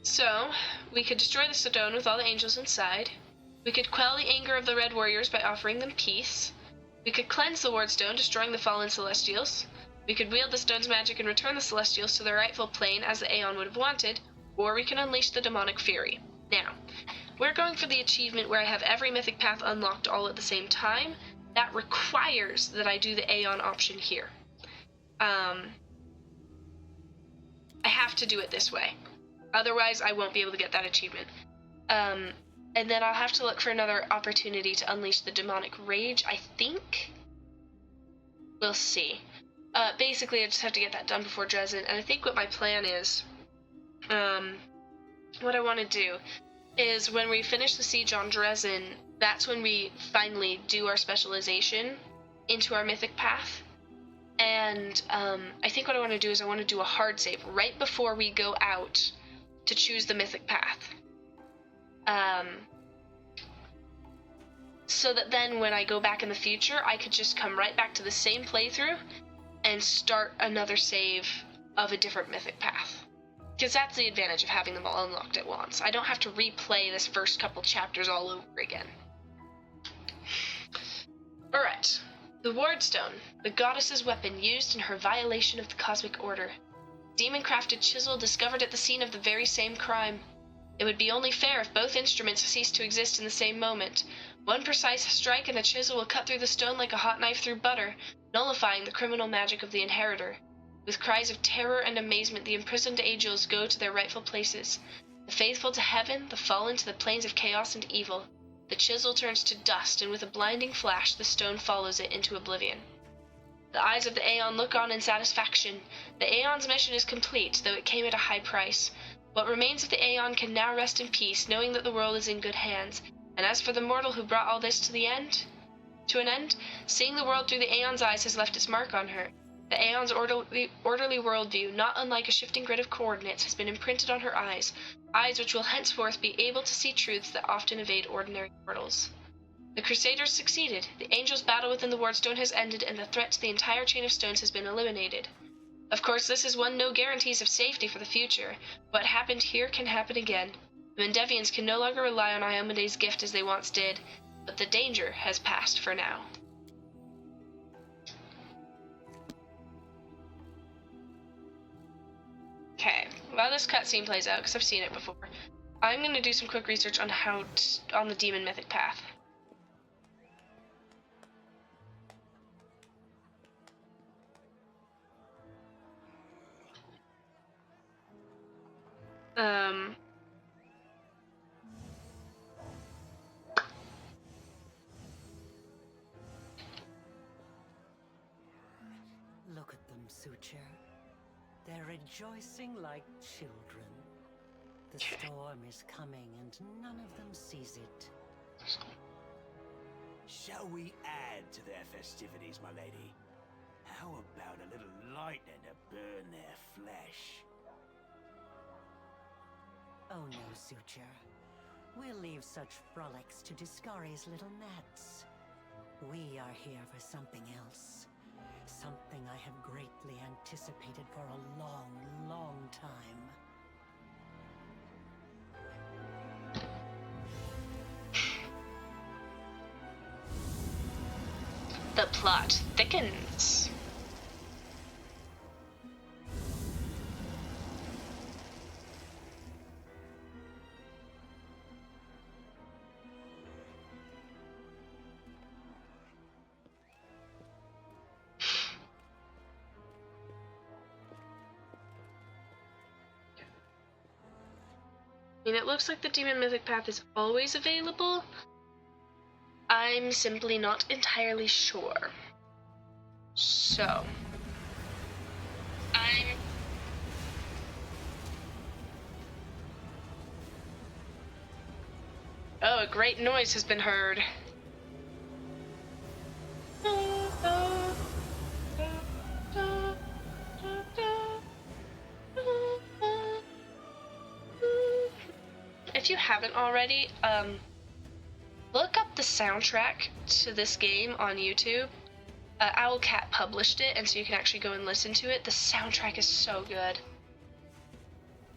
So, we could destroy the stone with all the angels inside. We could quell the anger of the Red Warriors by offering them peace. We could cleanse the Wardstone, destroying the fallen Celestials. We could wield the stone's magic and return the Celestials to their rightful plane as the Aeon would have wanted, or we can unleash the demonic fury. Now, we're going for the achievement where I have every mythic path unlocked all at the same time. That requires that I do the Aeon option here. I have to do it this way. Otherwise, I won't be able to get that achievement. And then I'll have to look for another opportunity to unleash the demonic rage, I think. We'll see. Basically, I just have to get that done before Dresden, and I think what my plan is, what I want to do is when we finish the siege on Dresden, that's when we finally do our specialization into our mythic path. And I think what I want to do is I want to do a hard save right before we go out to choose the mythic path. So that then when I go back in the future, I could just come right back to the same playthrough and start another save of a different mythic path. Because that's the advantage of having them all unlocked at once. I don't have to replay this first couple chapters all over again. Alright. The Wardstone, the goddess's weapon used in her violation of the cosmic order. Demon-crafted chisel discovered at the scene of the very same crime. It would be only fair if both instruments ceased to exist in the same moment. One precise strike and the chisel will cut through the stone like a hot knife through butter, nullifying the criminal magic of the inheritor. With cries of terror and amazement, the imprisoned angels go to their rightful places. The faithful to heaven, the fallen to the planes of chaos and evil. The chisel turns to dust, and with a blinding flash, the stone follows it into oblivion. The eyes of the Aeon look on in satisfaction. The Aeon's mission is complete, though it came at a high price. What remains of the Aeon can now rest in peace, knowing that the world is in good hands. And as for the mortal who brought all this to an end, seeing the world through the Aeon's eyes has left its mark on her. The Aeon's orderly worldview, not unlike a shifting grid of coordinates, has been imprinted on her eyes which will henceforth be able to see truths that often evade ordinary mortals. The Crusaders succeeded. The angels' battle within the Wardstone has ended, and the threat to the entire chain of stones has been eliminated. Of course, this has won no guarantees of safety for the future. What happened here can happen again. The Mendevians can no longer rely on Iomede's gift as they once did, but the danger has passed for now. while this cutscene plays out, because I've seen it before, I'm going to do some quick research on on the Demon Mythic path. Look at them, Suture. They're rejoicing like children. The storm is coming and none of them sees it. Shall we add to their festivities, my lady? How about a little lightning to burn their flesh? Oh no, Suture. We'll leave such frolics to Discari's little gnats. We are here for something else. Something I have greatly anticipated for a long, long time. The plot thickens. I mean, it looks like the Demon Mythic path is always available. I'm simply not entirely sure. So, oh, a great noise has been heard. If you haven't already, look up the soundtrack to this game on YouTube. Owlcat published it, and so you can actually go and listen to it. The soundtrack is so good.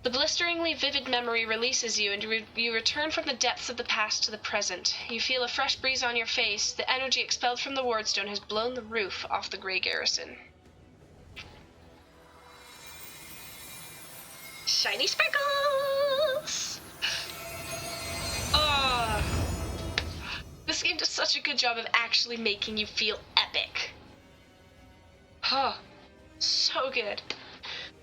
The blisteringly vivid memory releases you, and you return from the depths of the past to the present. You feel a fresh breeze on your face. The energy expelled from the Wardstone has blown the roof off the Gray Garrison. Shiny sparkles! Oh, this game does such a good job of actually making you feel epic. Oh, so good.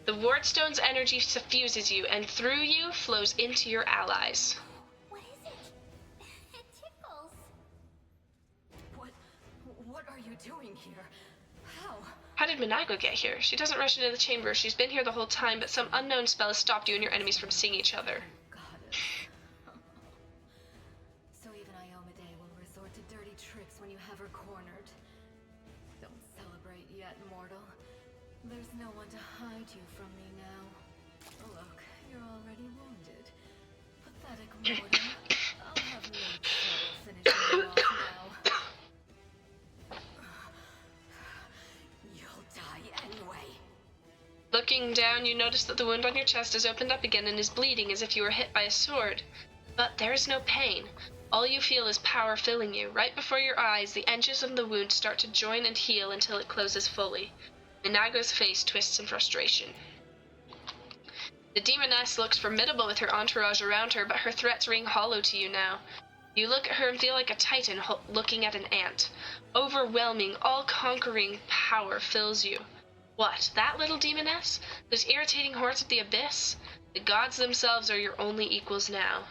The Wardstone's energy suffuses you, and through you flows into your allies. What is it? It tickles. What are you doing here? How did Minago get here? She doesn't rush into the chamber. She's been here the whole time, but some unknown spell has stopped you and your enemies from seeing each other. Goddess. So even Iomade will resort to dirty tricks when you have her cornered. Don't celebrate yet, mortal. There's no one to hide you from me now. Look, you're already wounded. Pathetic mortal. I'll have no trouble finishing you off now. You'll die anyway. Looking down, you notice that the wound on your chest has opened up again and is bleeding as if you were hit by a sword. But there is no pain. All you feel is power filling you. Right before your eyes, the edges of the wound start to join and heal until it closes fully. Minago's face twists in frustration. The demoness looks formidable with her entourage around her, but her threats ring hollow to you now. You look at her and feel like a titan looking at an ant. Overwhelming, all-conquering power fills you. What, that little demoness? Those irritating hordes of the abyss? The gods themselves are your only equals now.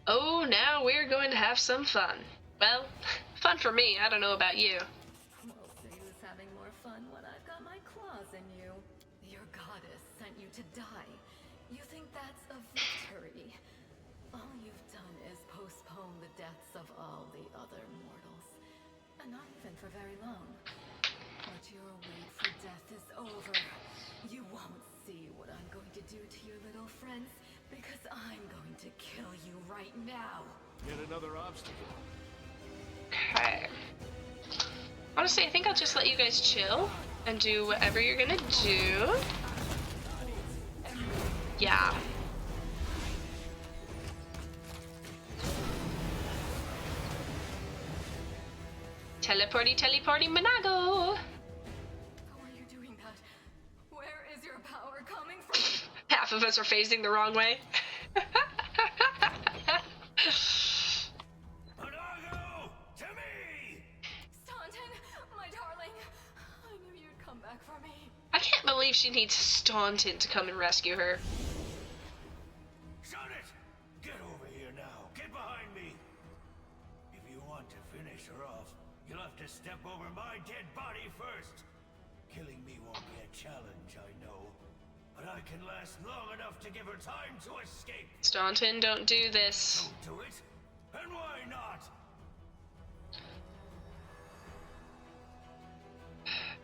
Oh, now we're going to have some fun. Well, fun for me, I don't know about you. We'll see who's having more fun when I've got my claws in you. Your goddess sent you to die. You think that's a victory? All you've done is postpone the deaths of all the other mortals. And not even for very long. But your wait for death is over. You won't see what I'm going to do to your little friends, because I'm going to kill you right now. Yet another obstacle. Okay. Honestly, I think I'll just let you guys chill and do whatever you're gonna do. Yeah. Teleporty, Minago! How are you doing that? Where is your of us are facing the wrong way. Anago, to me! Staunton, my darling. I knew you'd come back for me. I can't believe she needs Staunton to come and rescue her. Shut it! Get over here now. Get behind me. If you want to finish her off, you'll have to step over my dead body first. Killing me won't be a challenge, I know. But I can last long enough to give her time to escape. Staunton, don't do this. Don't do it? And why not?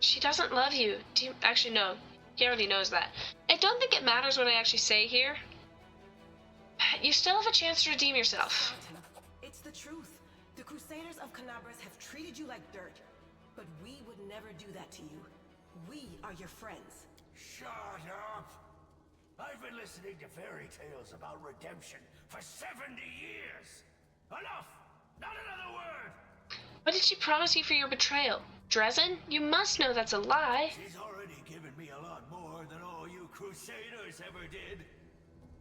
She doesn't love you. Do you actually no? He already knows that. I don't think it matters what I actually say here. You still have a chance to redeem yourself. Staunton, it's the truth. The Crusaders of Canabras have treated you like dirt. But we would never do that to you. We are your friends. Shut up! I've been listening to fairy tales about redemption for 70 years! Enough! Not another word! What did she promise you for your betrayal? Dresden? You must know that's a lie. She's already given me a lot more than all you Crusaders ever did.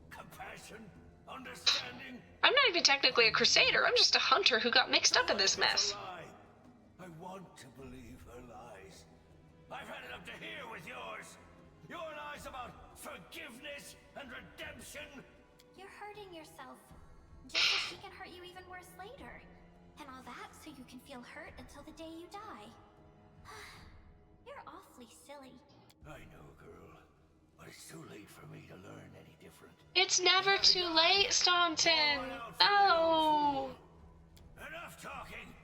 Compassion, understanding. I'm not even technically a crusader. I'm just a hunter who got mixed up in this mess. It's a lie. I want to believe her lies. I've had it up to here with yours. Your lies about forgiveness and redemption. You're hurting yourself. Just so she can hurt you even worse later. And all that so you can feel hurt until the day you die. You're awfully silly. I know, girl. But it's too late for me to learn any different. It's never too late, Staunton. Oh. Enough talking.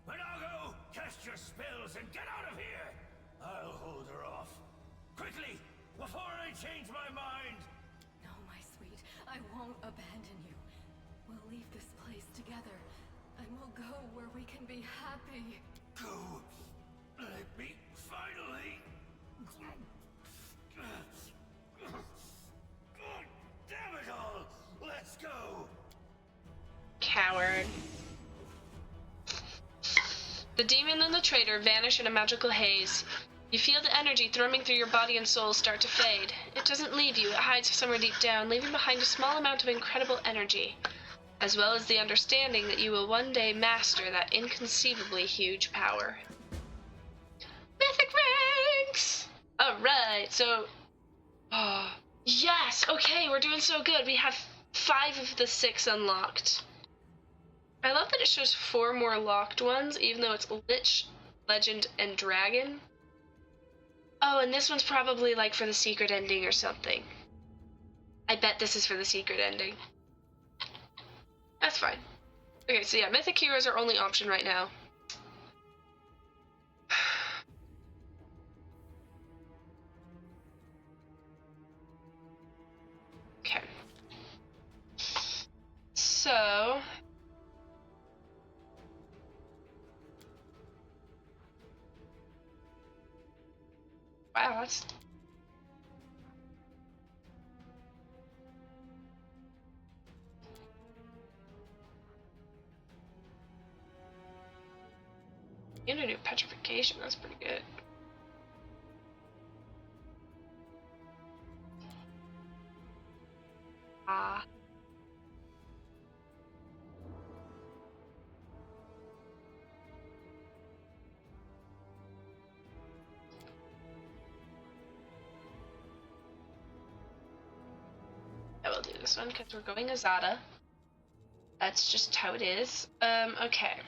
Anago, cast your spells and get out of here. I'll hold her off. Quickly, before I change my mind. No, my sweet. I won't abandon you. We'll leave this place together. And we'll go where we can be happy. Go. Let me finally. God damn it all. Let's go. Coward. The demon and the traitor vanish in a magical haze. You feel the energy thrumming through your body and soul start to fade. It doesn't leave you, it hides somewhere deep down, leaving behind a small amount of incredible energy, as well as the understanding that you will one day master that inconceivably huge power. Mythic ranks! Alright, so... Oh, yes! Okay, we're doing so good. We have 5 of the 6 unlocked. I love that it shows 4 more locked ones, even though it's Lich, Legend, and Dragon. Oh, and this one's probably like for the secret ending or something. I bet this is for the secret ending. That's fine. Okay, so yeah, Mythic Hero is our only option right now. Okay. So... Wow, that's... Unity petrification, that's pretty good. Ah. I will do this one because we're going Azada. That's just how it is. Okay.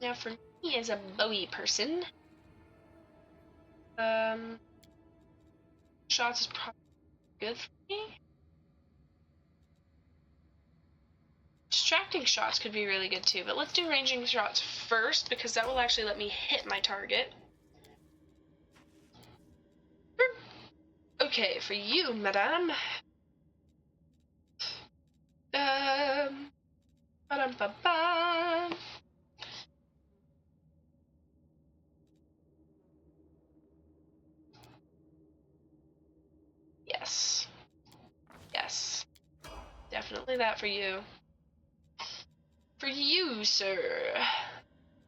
Now for me as a Bowie person, shots is probably good for me. Distracting shots could be really good too, but let's do ranging shots first because that will actually let me hit my target. Okay, for you, madame. Ba-dum-ba-bum. Yes. Yes. Definitely that for you. For you, sir.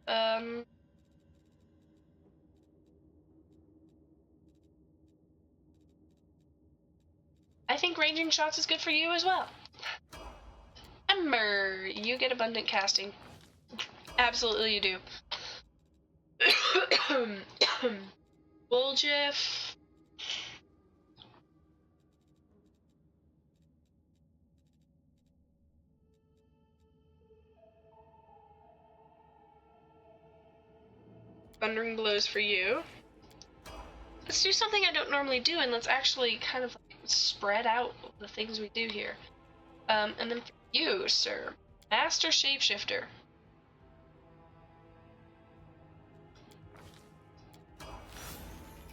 I think ranging shots is good for you as well. Ember, you get abundant casting. Absolutely you do. Woljif. Thundering blows for you. Let's do something I don't normally do, and let's actually kind of spread out the things we do here. And then for you, sir, Master Shapeshifter.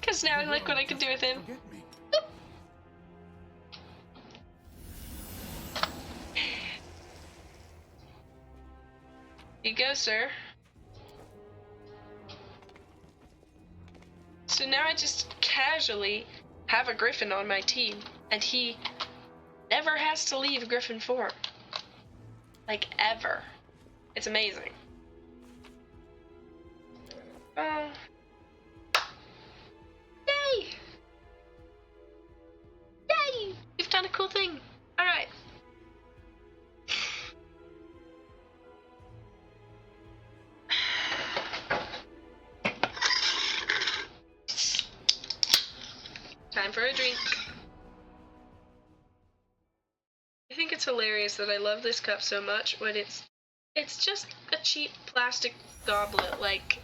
Because now I like what I can do with him. Here you go, sir. So now I just casually have a griffin on my team, and he never has to leave griffin form. Like, ever. It's amazing. Yay! Yay! We've done a cool thing. Alright. Time for a drink. I think it's hilarious that I love this cup so much when it's just a cheap plastic goblet, like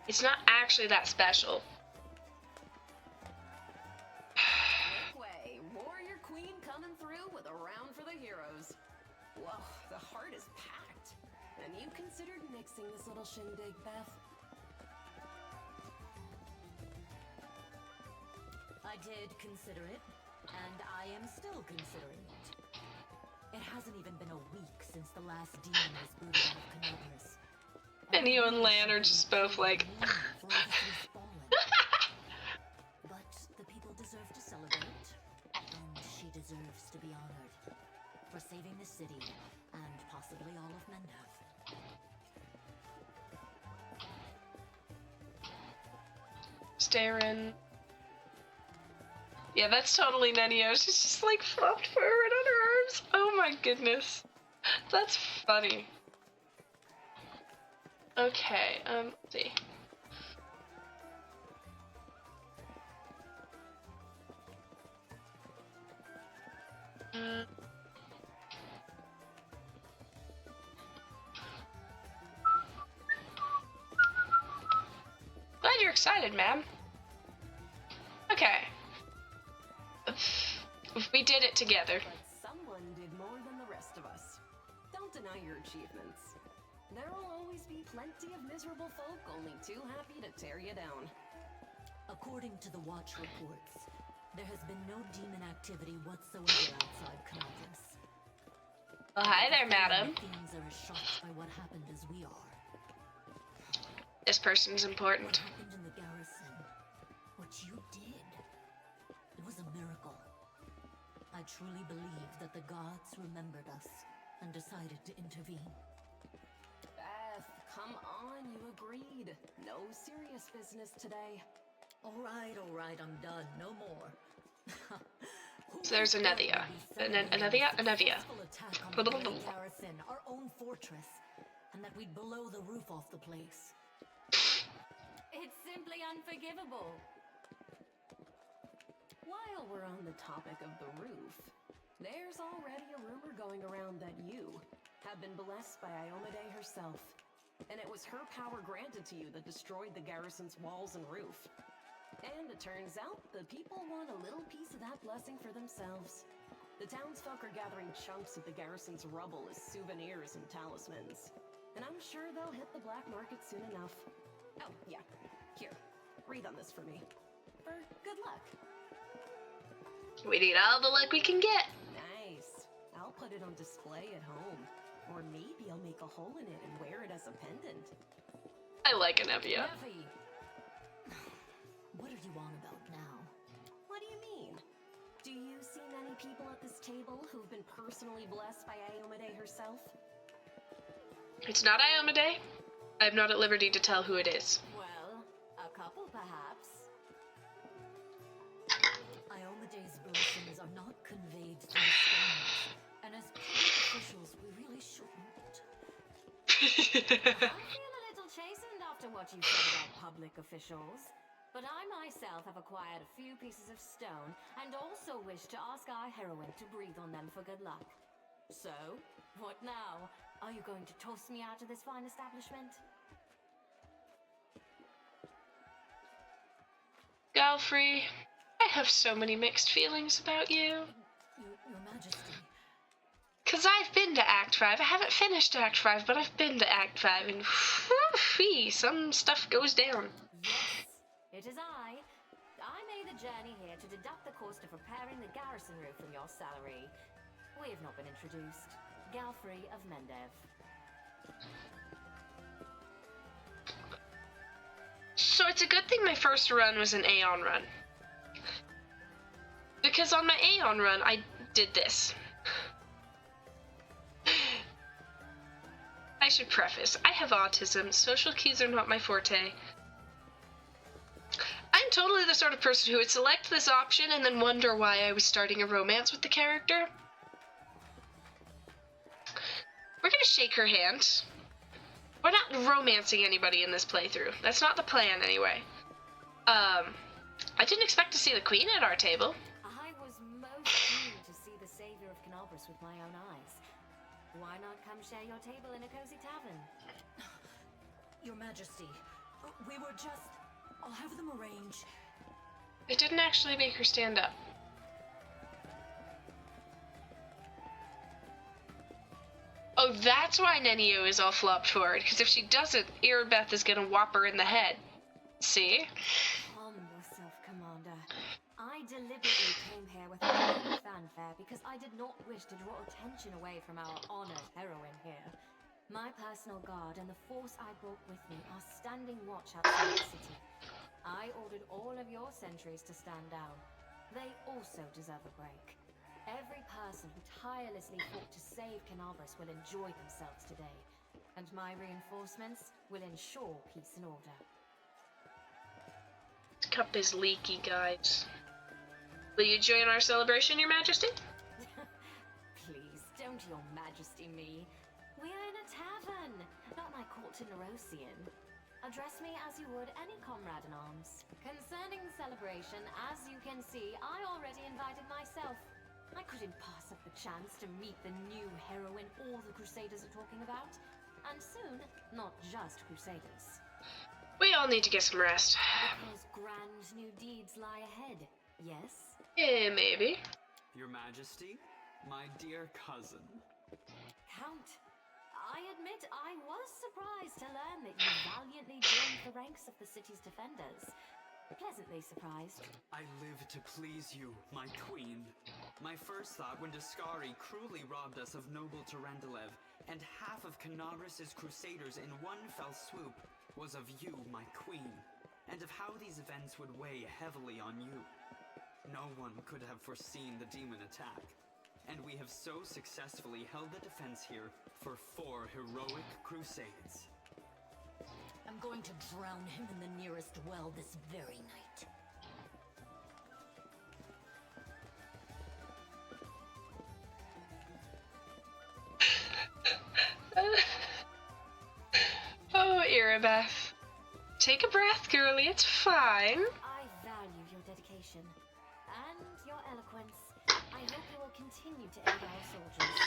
it's not actually that special. Make way, warrior queen coming through with a round for the heroes. Whoa, the heart is packed. And you considered nixing this little shindig, Beth? I did consider it, and I am still considering it. It hasn't even been a week since the last demon was booted out of Canobras. And you and Lan are just both like But the people deserve to celebrate, and she deserves to be honored for saving the city and possibly all of Mendef. staring. Yeah, that's totally Nenio. She's just like flopped forward on her arms. Oh my goodness. That's funny. Okay, let's see. Glad you're excited, ma'am. Okay. We did it together. But someone did more than the rest of us. Don't deny your achievements. There'll always be plenty of miserable folk only too happy to tear you down. According to the Watch reports, there has been no demon activity whatsoever outside Canobras. Well, hi there, madam. Fiends are as shocked by what happened as we are. This person's important. What happened in the garrison? What you did? It was a miracle. I truly believe that the gods remembered us and decided to intervene. Beth, come on, you agreed. No serious business today. All right, I'm done. No more. So there's Anethia. Anethia? Attack on the Gray Garrison, our own fortress, and that we'd blow the roof off the place. It's simply unforgivable. While we're on the topic of the roof, there's already a rumor going around that you have been blessed by Iomade herself, and it was her power granted to you that destroyed the garrison's walls and roof. And it turns out the people want a little piece of that blessing for themselves. The townsfolk are gathering chunks of the garrison's rubble as souvenirs and talismans, and I'm sure they'll hit the black market soon enough. Oh, yeah. Here, breathe on this for me. For good luck. We need all the luck we can get. Nice. I'll put it on display at home. Or maybe I'll make a hole in it and wear it as a pendant. I like Anethia. Neffy! What are you on about now? What do you mean? Do you see many people at this table who've been personally blessed by Iomade herself? It's not Iomade. I'm not at liberty to tell who it is. Well, a couple perhaps. Ayomede's blessings are not conveyed through stones, and as public officials, we really shouldn't. I feel a little chastened after what you said about public officials. But I myself have acquired a few pieces of stone and also wish to ask our heroine to breathe on them for good luck. So, what now? Are you going to toss me out of this fine establishment? Galfrey, I have so many mixed feelings about you. Your Majesty. Because I've been to Act 5. I haven't finished Act 5, but I've been to Act 5, and whew, some stuff goes down. Yes, it is I. I made the journey here to deduct the cost of repairing the garrison roof from your salary. We have not been introduced. Galfrey of Mendev. So it's a good thing my first run was an Aeon run. Because on my Aeon run, I did this. I should preface, I have autism, social cues are not my forte. I'm totally the sort of person who would select this option and then wonder why I was starting a romance with the character. We're gonna shake her hand. We're not romancing anybody in this playthrough. That's not the plan, anyway. I didn't expect to see the queen at our table. I was most keen to see the savior of Canalbras with my own eyes. Why not come share your table in a cozy tavern? Your Majesty, we were just... I'll have them arrange. I didn't actually make her stand up. Oh, that's why Nenio is all flopped forward, because if she doesn't, Irabeth is gonna whop her in the head. See? Calm yourself, Commander. I deliberately came here without any fanfare because I did not wish to draw attention away from our honored heroine here. My personal guard and the force I brought with me are standing watch outside the city. I ordered all of your sentries to stand down. They also deserve a break. Every person who tirelessly fought to save Canalbras will enjoy themselves today, and my reinforcements will ensure peace and order. Cup is leaky, guys. Will you join our celebration, Your Majesty? Please, don't Your Majesty me. We are in a tavern, not my court in Nerosian. Address me as you would any comrade in arms. Concerning the celebration, as you can see, I already invited myself. I couldn't pass up the chance to meet the new heroine all the Crusaders are talking about. And soon, not just Crusaders. We all need to get some rest. Because grand new deeds lie ahead, yes? Yeah, maybe. Your Majesty, my dear cousin. Count, I admit I was surprised to learn that you valiantly joined the ranks of the city's defenders. Pleasantly surprised. I live to please you, my queen. My first thought when Dascari cruelly robbed us of noble Tarandalev and half of Canalbras' crusaders in one fell swoop was of you, my queen, and of how these events would weigh heavily on you. No one could have foreseen the demon attack, and we have so successfully held the defense here for 4 heroic crusades. I'm going to drown him in the nearest well this very night. Oh, Irabeth. Take a breath, girlie, it's fine. I value your dedication and your eloquence. I hope you will continue to aid our soldiers.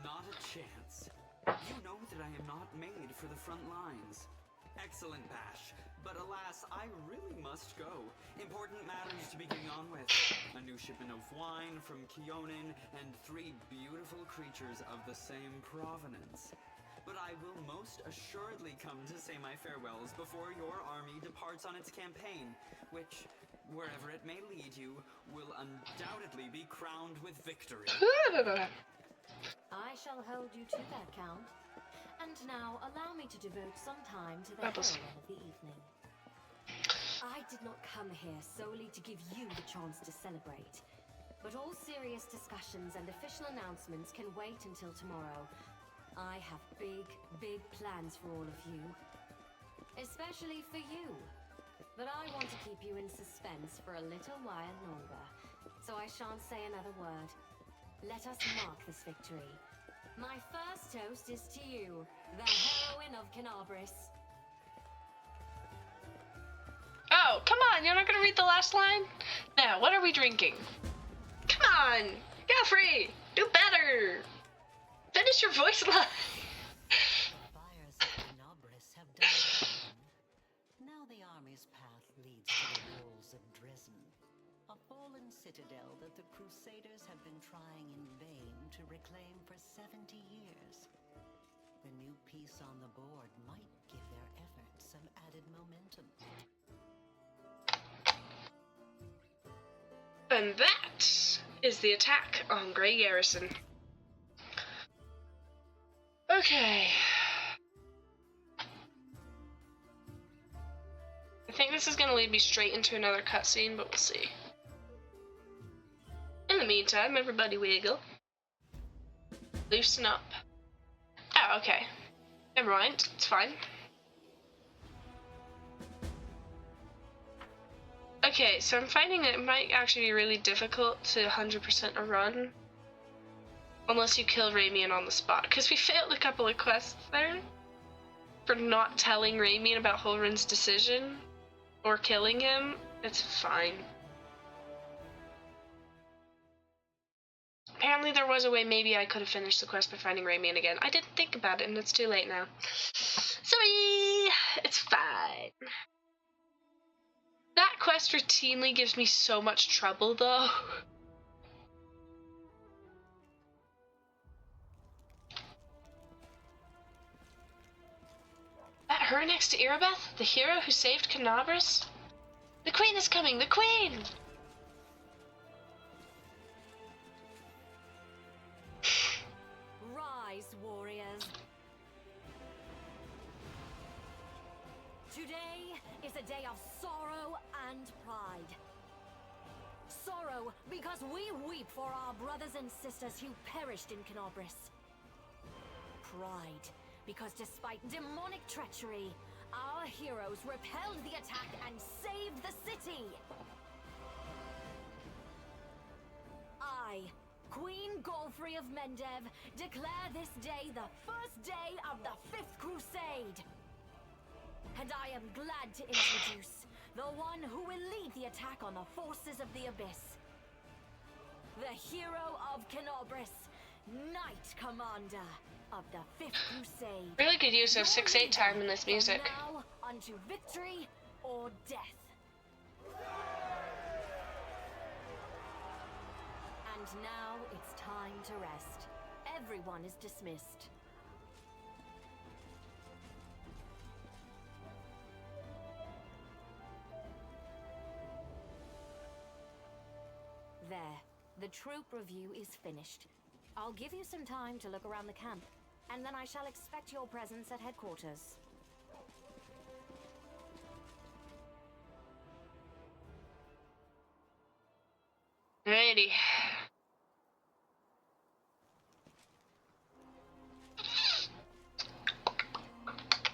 Not a chance. You know that I am not made for the front lines. Excellent bash, but alas, I really must go. Important matters to be getting on with. A new shipment of wine from Keonin and 3 beautiful creatures of the same provenance. But I will most assuredly come to say my farewells before your army departs on its campaign, which, wherever it may lead you, will undoubtedly be crowned with victory. I shall hold you to that, Count. And now, allow me to devote some time to the heroine of the evening. I did not come here solely to give you the chance to celebrate. But all serious discussions and official announcements can wait until tomorrow. I have big, big plans for all of you. Especially for you. But I want to keep you in suspense for a little while longer, so I shan't say another word. Let us mark this victory. My first toast is to you, the heroine of Canabris. Oh, come on, you're not gonna read the last line? Now, what are we drinking? Come on, Joffrey, do better. Finish your voice line. Fires of Canabris have died down. Now the army's path leads to the walls of Dresden, a fallen citadel that the Crusaders have been trying in vain to reclaim for 70 years. The new piece on the board might give their efforts some added momentum. And that is the attack on Gray Garrison. Okay. I think this is going to lead me straight into another cutscene, but we'll see. In the meantime, everybody wiggle. Loosen up. Oh, okay. Never mind. It's fine. Okay, so I'm finding that it might actually be really difficult to 100% a run. Unless you kill Ramian on the spot. Because we failed a couple of quests there. For not telling Ramian about Holren's decision. Or killing him. It's fine. Apparently there was a way maybe I could have finished the quest by finding Ramian again. I didn't think about it and it's too late now. Sorry! It's fine. That quest routinely gives me so much trouble though. That her next to Irabeth? The hero who saved Canabris? The queen is coming! The queen! Rise, warriors. Today is a day of sorrow and pride. Sorrow because we weep for our brothers and sisters who perished in Canabris. Pride because despite demonic treachery, our heroes repelled the attack and saved the city. I, Queen Golfrey of Mendev, declare this day the first day of the 5th Crusade. And I am glad to introduce the one who will lead the attack on the forces of the Abyss. The hero of Canabris, Knight Commander of the 5th Crusade. Really good use of 6/8 time in this music. From now unto victory or death. And now it's time to rest. Everyone is dismissed. There. The troop review is finished. I'll give you some time to look around the camp, and then I shall expect your presence at headquarters. Alrighty.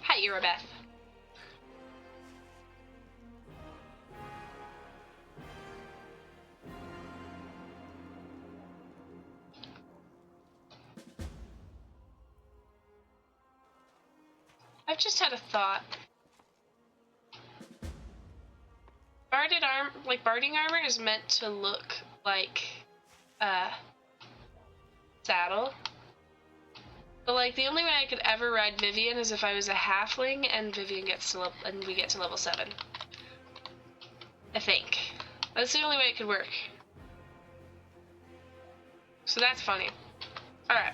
Hi, Irabeth. I've just had a thought. Barding armor is meant to look like saddle. But like the only way I could ever ride Vivian is if I was a halfling and Vivian gets to we get to level 7. I think. That's the only way it could work. So that's funny. Alright.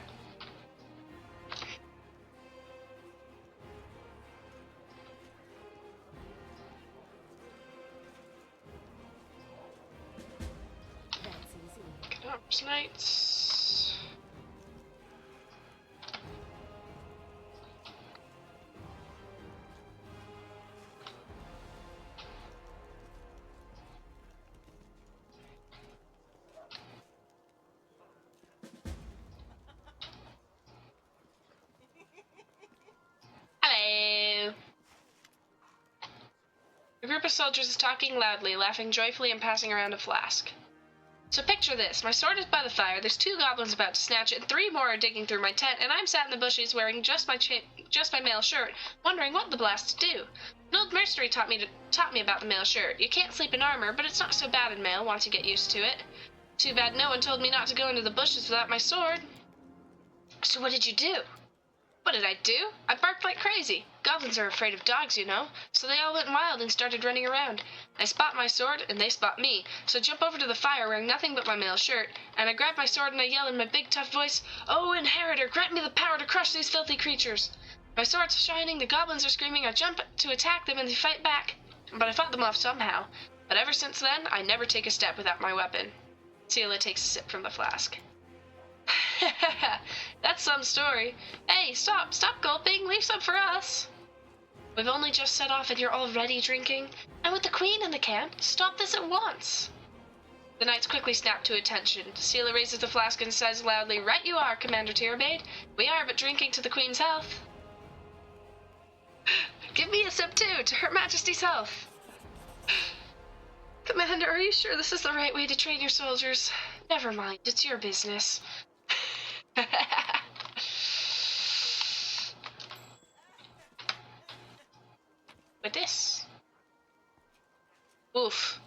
Knights. Hello. A group of soldiers is talking loudly, laughing joyfully, and passing around a flask. So picture this. My sword is by the fire, there's 2 goblins about to snatch it, and 3 more are digging through my tent, and I'm sat in the bushes wearing just my mail shirt, wondering what the blast to do. An old mercenary taught me about the mail shirt. You can't sleep in armor, but it's not so bad in mail once you get used to it. Too bad no one told me not to go into the bushes without my sword. So what did you do? What did I do? I barked like crazy. Goblins are afraid of dogs, you know, so they all went wild and started running around. I spot my sword, and they spot me, so I jump over to the fire wearing nothing but my mail shirt, and I grab my sword and I yell in my big tough voice, "Oh, Inheritor, grant me the power to crush these filthy creatures!" My sword's shining, the goblins are screaming, I jump to attack them and they fight back. But I fought them off somehow. But ever since then, I never take a step without my weapon. Seela takes a sip from the flask. That's some story. Hey, stop gulping, leave some for us. We've only just set off and you're already drinking? And with the queen in the camp, stop this at once. The knights quickly snap to attention. Seela raises the flask and says loudly, "Right you are, Commander Tiermaid. We are but drinking to the queen's health." Give me a sip too, to Her Majesty's health. Commander, are you sure this is the right way to train your soldiers? Never mind, it's your business. With this. Oof.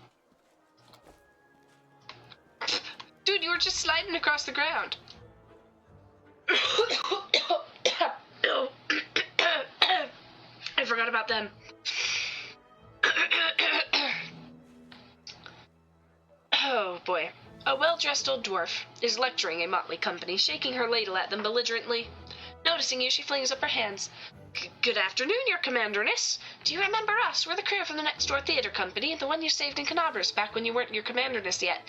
Dude, you were just sliding across the ground. I forgot about them. Oh boy. A well-dressed old dwarf is lecturing a motley company, shaking her ladle at them belligerently. Noticing you, she flings up her hands. Good afternoon, your commanderness. Do you remember us? We're the crew from the next door theater company, the one you saved in Canabras back when you weren't your commanderness yet.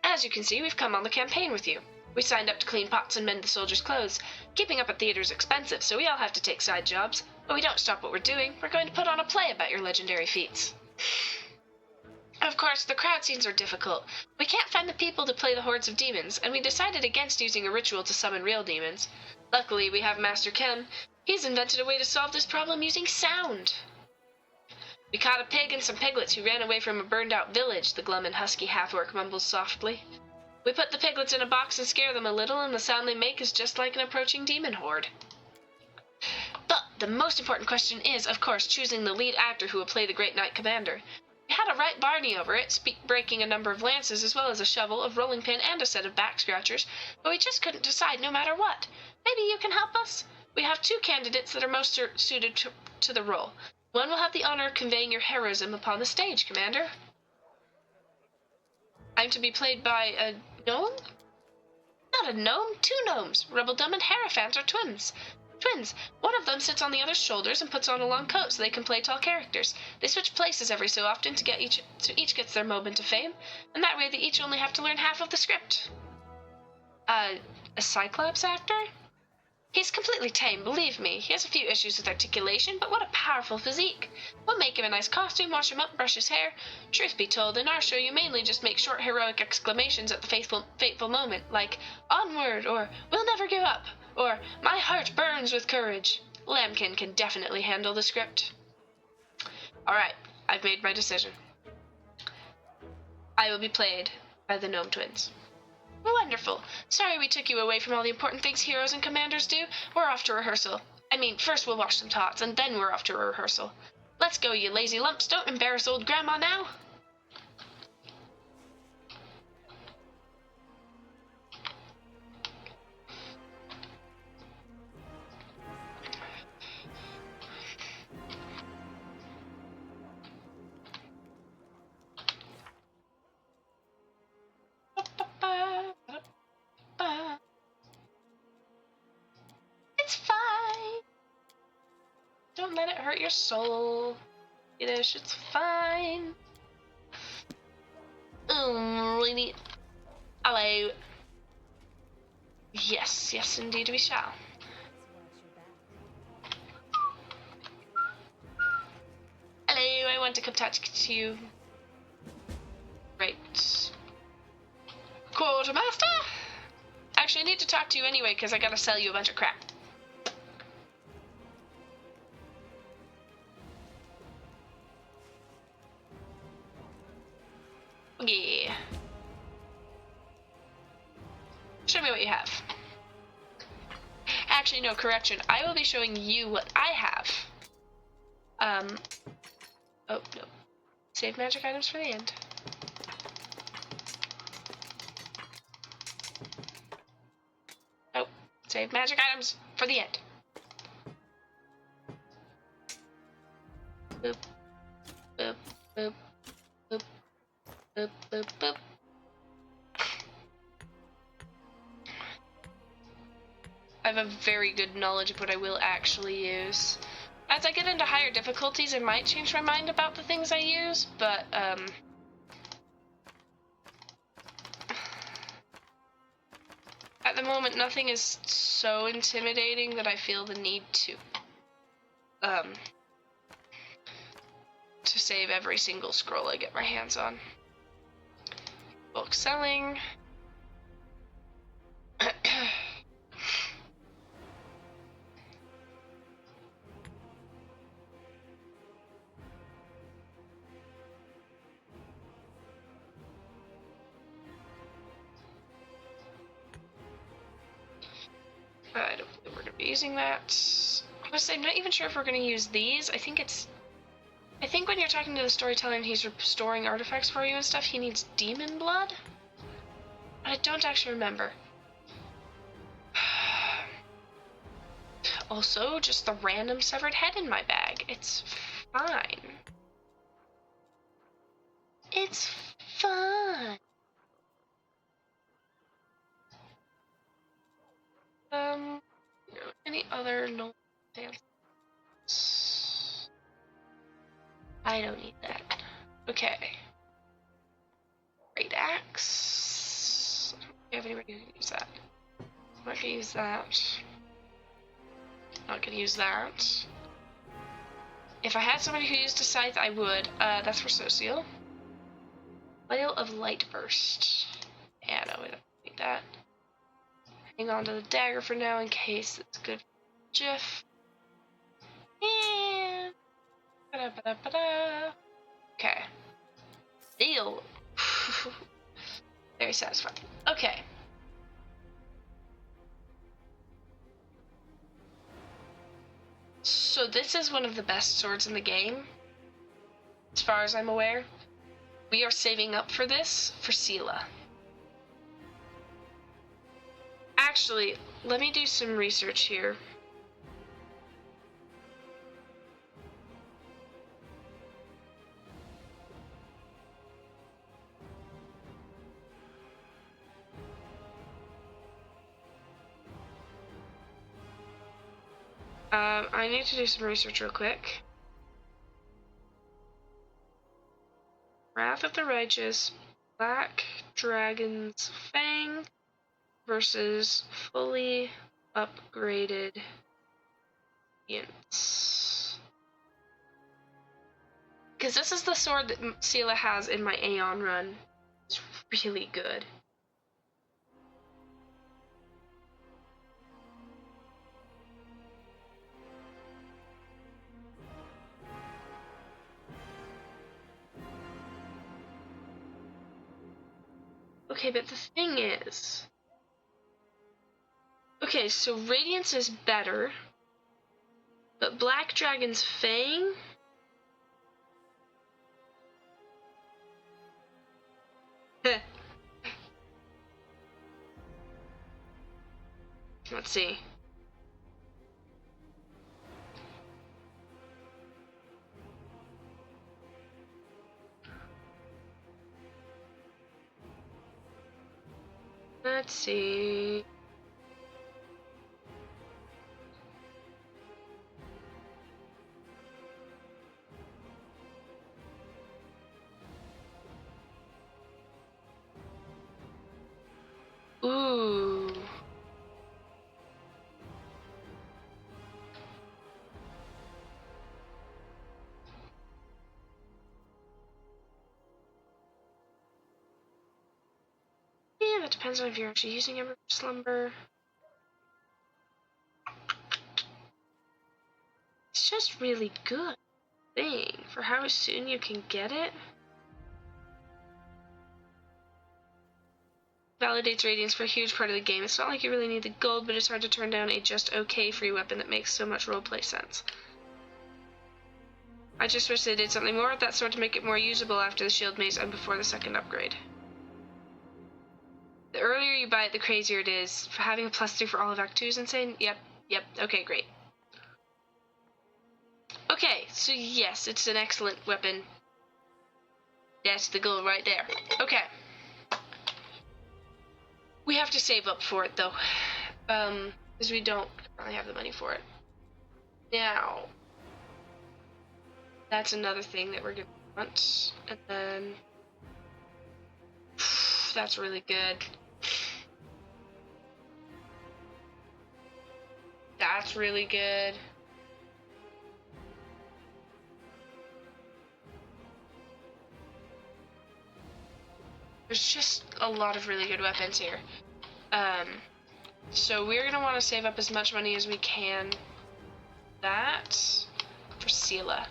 As you can see, we've come on the campaign with you. We signed up to clean pots and mend the soldiers' clothes. Keeping up at theater's expensive, so we all have to take side jobs. But we don't stop what we're doing. We're going to put on a play about your legendary feats. Of course, the crowd scenes are difficult. We can't find the people to play the hordes of demons, and we decided against using a ritual to summon real demons. Luckily, we have Master Kem. He's invented a way to solve this problem using sound. We caught a pig and some piglets who ran away from a burned-out village, the glum and husky half-orc mumbles softly. We put the piglets in a box and scare them a little, and the sound they make is just like an approaching demon horde. But the most important question is, of course, choosing the lead actor who will play the Great Knight Commander. We had a right Barney over it, breaking a number of lances as well as a shovel, a rolling pin, and a set of back scratchers, but we just couldn't decide no matter what. Maybe you can help us? We have 2 candidates that are most suited to the role. One will have the honor of conveying your heroism upon the stage, Commander. I'm to be played by a gnome? Not a gnome, 2 gnomes. Rubbledum and Hierophant are twins. One of them sits on the other's shoulders and puts on a long coat so they can play tall characters. They switch places every so often so each gets their moment of fame, and that way they each only have to learn half of the script. A Cyclops actor? He's completely tame, believe me. He has a few issues with articulation, but what a powerful physique. We'll make him a nice costume, wash him up, brush his hair. Truth be told, in our show you mainly just make short heroic exclamations at the fateful moment, like, "Onward," or "We'll never give up," or "My heart burns with courage." Lambkin can definitely handle the script. Alright, I've made my decision. I will be played by the Gnome Twins. Wonderful. Sorry we took you away from all the important things heroes and commanders do. We're off to rehearsal. I mean, first we'll wash some tots, and then we're off to rehearsal. Let's go, you lazy lumps. Don't embarrass old Grandma now. It's fine. Don't let it hurt your soul. Skittish, it's fine. Really. Hello. Yes, indeed we shall. Hello, I want to come talk to you. Right. Quartermaster? Actually, I need to talk to you anyway, because I gotta sell you a bunch of crap. Yeah. Show me what you have. Actually, no, correction. I will be showing you what I have. Oh, no. Save magic items for the end. Oh, save magic items for the end. Boop, boop, boop, boop, boop, boop, boop. I have a very good knowledge of what I will actually use. As I get into higher difficulties, I might change my mind about the things I use, but, at the moment, nothing is so intimidating that I feel the need to save every single scroll I get my hands on. Bulk selling. I don't think we're going to be using that. Honestly, I'm not even sure if we're going to use these. I think when you're talking to the storyteller and he's restoring artifacts for you and stuff, he needs demon blood? I don't actually remember. Also, just the random severed head in my bag. It's fine. It's fine. Any other no fancies? I don't need that. Okay. Great axe. I don't have anybody who can use that. I'm not gonna use that. Not gonna use that. If I had somebody who used a scythe, I would. That's for Socio. Flail of Light Burst. Yeah, no, we don't need that. Hang on to the dagger for now in case it's good for Jiff. And... Okay. Deal. Very satisfying. Okay. So this is one of the best swords in the game, as far as I'm aware. We are saving up for this for Seela. Actually, let me do some research here. I need to do some research real quick. Wrath of the Righteous, Black Dragon's Fang versus fully upgraded units. Because this is the sword that Seela has in my Aeon run. It's really good. Okay, but the thing is... Okay, so Radiance is better, but Black Dragon's Fang... Let's see. Let's see. Ooh. Yeah, that depends on if you're actually using Ever Slumber. It's just really good thing for how soon you can get it. validates radiance for a huge part of the game. It's not like you really need the gold, but it's hard to turn down a just okay free weapon that makes so much roleplay sense. I just wish they did something more with that sword to make it more usable after the shield maze and before the second upgrade. The earlier you buy it, the crazier it is. For having a +3 for all of Act 2 is insane. Yep, okay, great. Okay, so yes, it's an excellent weapon. That's the goal right there. Okay. We have to save up for it, though. Because we don't really have the money for it. Now, that's another thing that we're going to want. And then, that's really good. That's really good. There's just a lot of really good weapons here. So we're going to want to save up as much money as we can. That for Sela.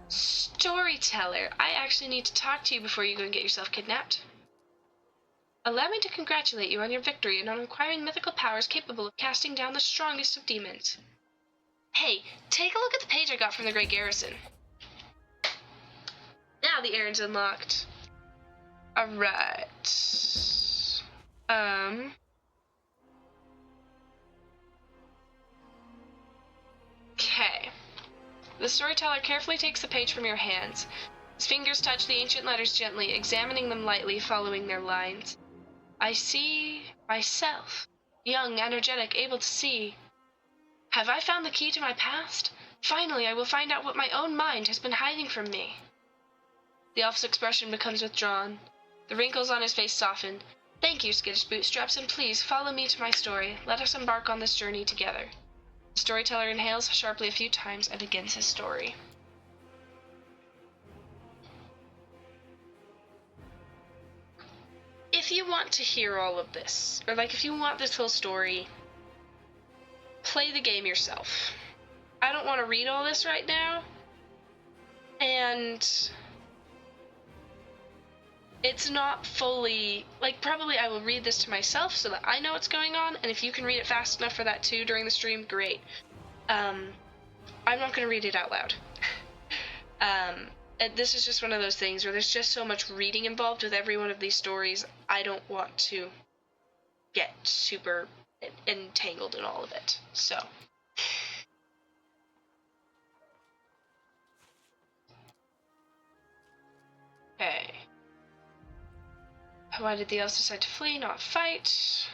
Storyteller, I actually need to talk to you before you go and get yourself kidnapped. Allow me to congratulate you on your victory and on acquiring mythical powers capable of casting down the strongest of demons. Hey, take a look at the page I got from the Gray Garrison. Now the errand's unlocked. Alright. Okay. The storyteller carefully takes the page from your hands. His fingers touch the ancient letters gently, examining them lightly, following their lines. I see myself, young, energetic, able to see. Have I found the key to my past? Finally, I will find out what my own mind has been hiding from me. The elf's expression becomes withdrawn. The wrinkles on his face soften. Thank you, Skittish Bootstraps, and please follow me to my story. Let us embark on this journey together. The storyteller inhales sharply a few times and begins his story. If you want to hear all of this, or if you want this whole story, play the game yourself. I don't want to read all this right now, and it's not fully, probably I will read this to myself so that I know what's going on, and if you can read it fast enough for that too during the stream, great. I'm not going to read it out loud. And this is just one of those things where there's just so much reading involved with every one of these stories, I don't want to get super entangled in all of it, so. Okay. Why did the elves decide to flee, not fight?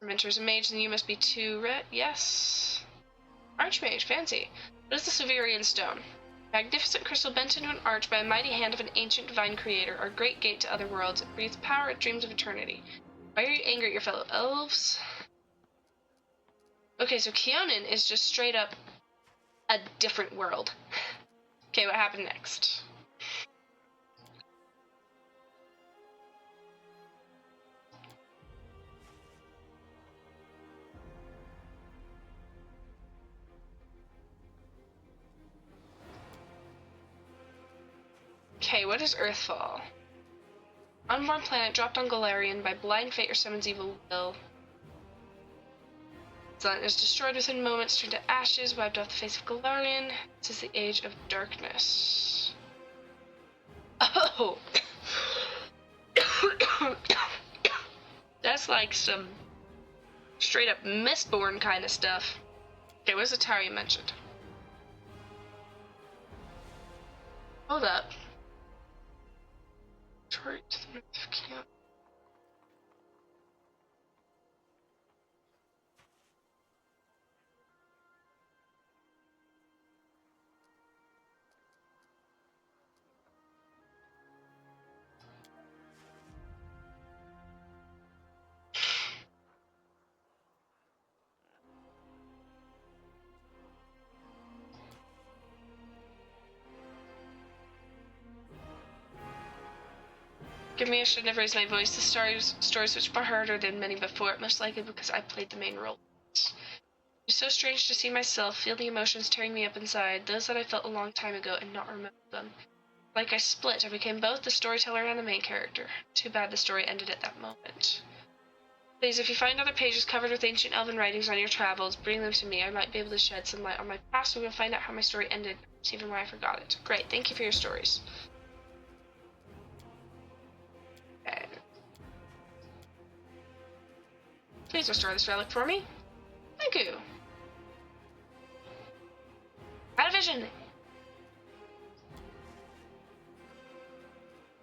Mentor is a mage, then you must be too yes. Archmage, fancy. What is the Severian stone? Magnificent crystal bent into an arch by a mighty hand of an ancient divine creator, our great gate to other worlds. It breathes power, it dreams of eternity. Why are you angry at your fellow elves? Okay, so Keonan is just straight up a different world. Okay, what happened next? Okay, what is Earthfall? Unborn planet dropped on Golarion by blind fate or someone's evil will. Sun is destroyed within moments, turned to ashes, wiped off the face of Golarion. This is the age of darkness. Oh! That's like some straight up Mistborn kind of stuff. Okay, what's the tower you mentioned? Hold up. Detroit to the north of camp. Give me, I should never raise my voice. The stories which far harder than many before, most likely because I played the main role. It's so strange to see myself, feel the emotions tearing me up inside, those that I felt a long time ago and not remember them. Like I split. I became both the storyteller and the main character. Too bad the story ended at that moment. Please, if you find other pages covered with ancient elven writings on your travels, bring them to me. I might be able to shed some light on my past. So we'll find out how my story ended, even why I forgot it. Great, thank you for your stories. Okay. Please restore this relic for me. Thank you. Out of vision.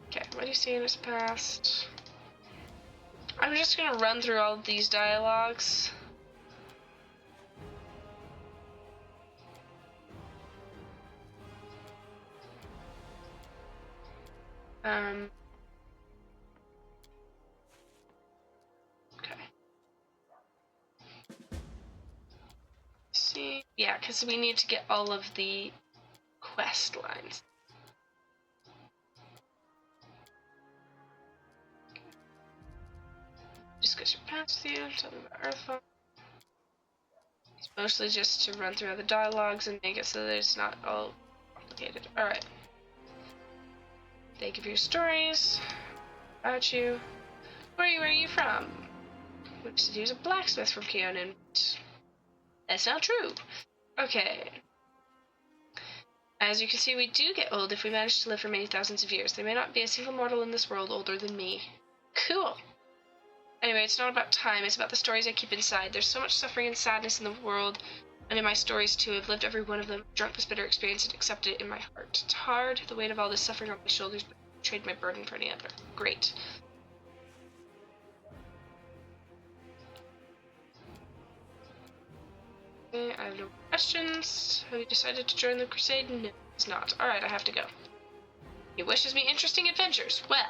Okay, what do you see in his past? I'm just gonna run through all of these dialogues. Okay. See, yeah, because we need to get all of the quest lines. Discuss your past with you, tell me about Earthfall. It's mostly just to run through all the dialogues and make it so that it's not all complicated. Alright. Thank you for your stories. About you. Where are you from? Which city is a blacksmith from Keonan? That's not true. Okay. As you can see, we do get old if we manage to live for many thousands of years. There may not be a single mortal in this world older than me. Cool. Anyway, it's not about time, it's about the stories I keep inside. There's so much suffering and sadness in the world, and in my stories too. I've lived every one of them, drunk this bitter experience and accepted it in my heart. It's hard, the weight of all this suffering on my shoulders, but I trade my burden for any other. Great. Okay, I have no questions. Have you decided to join the crusade? No, it's not. Alright, I have to go. He wishes me interesting adventures. Well.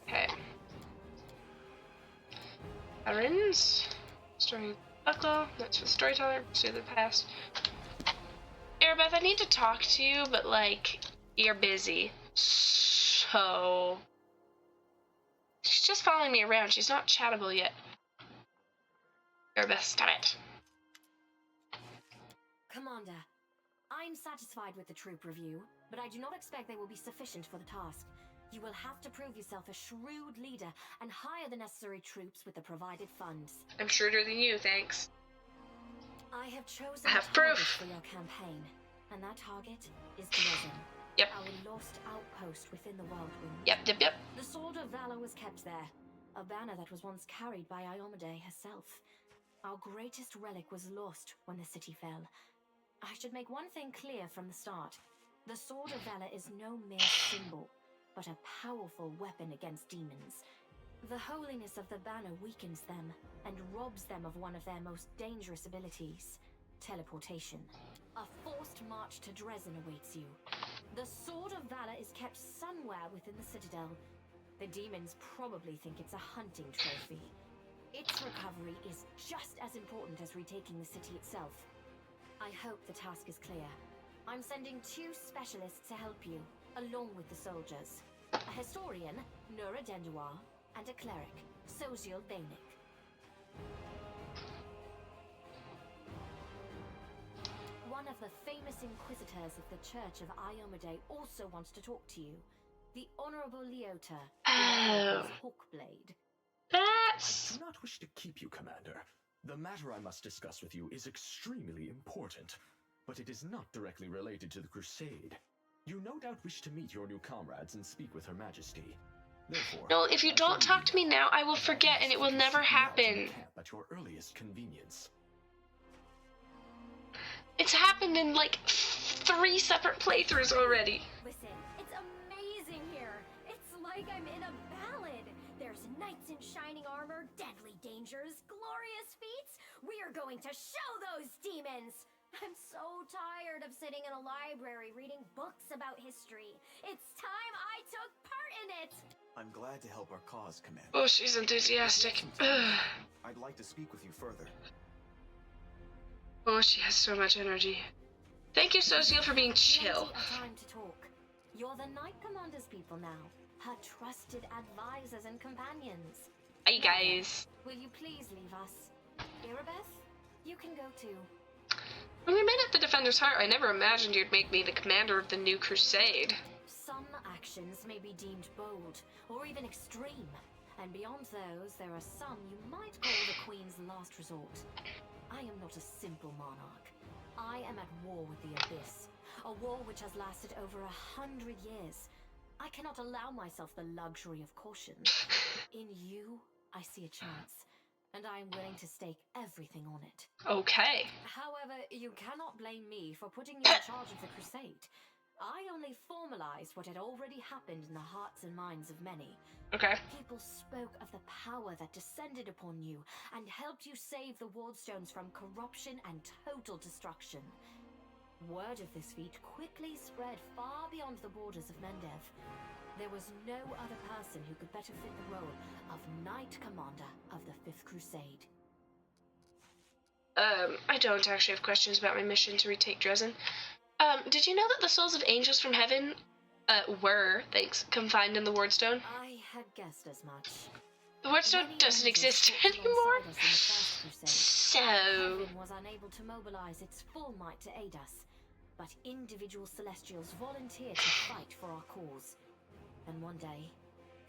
Okay. Errands. Story Buckle. That's for the storyteller. Pursue the past. Erebeth, I need to talk to you, but like, you're busy. So. She's just following me around. She's not chattable yet. Erebeth, stop it. Commander, I'm satisfied with the troop review, but I do not expect they will be sufficient for the task. You will have to prove yourself a shrewd leader and hire the necessary troops with the provided funds. I'm shrewder than you, thanks. I have chosen I have a target proof for your campaign, and that target is Dresden. Yep. Our lost outpost within the Whirlwind. Yep. The Sword of Valor was kept there, a banner that was once carried by Iomade herself. Our greatest relic was lost when the city fell. I should make one thing clear from the start. The Sword of Valor is no mere symbol, but a powerful weapon against demons. The holiness of the banner weakens them and robs them of one of their most dangerous abilities, teleportation. A forced march to Dresden awaits you. The Sword of Valor is kept somewhere within the Citadel. The demons probably think it's a hunting trophy. Its recovery is just as important as retaking the city itself. I hope the task is clear. I'm sending 2 specialists to help you, along with the soldiers. A historian, Nura Denduar, and a cleric, Social Bainik. One of the famous inquisitors of the Church of Iomade also wants to talk to you. The Honorable Leota, Hawkblade. That's... I do not wish to keep you, Commander. The matter I must discuss with you is extremely important, but it is not directly related to the Crusade. You no doubt wish to meet your new comrades and speak with Her Majesty. Therefore, no, if you don't talk to me now, I will forget and it will never happen. At your earliest convenience. It's happened in like 3 separate playthroughs already. Listen, it's amazing here. It's like I'm in a ballad. There's knights in shining armor, deadly dangers, glorious feats. We are going to show those demons. I'm so tired of sitting in a library reading books about history. It's time I took part in it. I'm glad to help our cause, Commander. Oh, she's enthusiastic. I'd like to speak with you further. Oh, she has so much energy. Thank you, Social, for being chill. Time to talk. You're the Knight Commander's people now. Her trusted advisors and companions. Hi, guys. Will you please leave us? Erebeth, you can go too. When we met at the Defender's Heart, I never imagined you'd make me the commander of the new crusade. Some actions may be deemed bold, or even extreme, and beyond those, there are some you might call the Queen's last resort. I am not a simple monarch. I am at war with the Abyss, a war which has lasted over 100 years. I cannot allow myself the luxury of caution. In you, I see a chance, and I am willing to stake everything on it. Okay. However, you cannot blame me for putting you in charge of the crusade. I only formalized what had already happened in the hearts and minds of many. Okay. People spoke of the power that descended upon you and helped you save the Wardstones from corruption and total destruction. Word of this feat quickly spread far beyond the borders of Mendev. There was no other person who could better fit the role of Knight Commander of the Fifth Crusade. I don't actually have questions about my mission to retake Dresden. Did you know that the souls of angels from heaven, were, confined in the Wardstone? I had guessed as much. The Wardstone doesn't exist anymore, so... Heaven was unable to mobilize its full might to aid us, but individual Celestials volunteered to fight for our cause. And one day,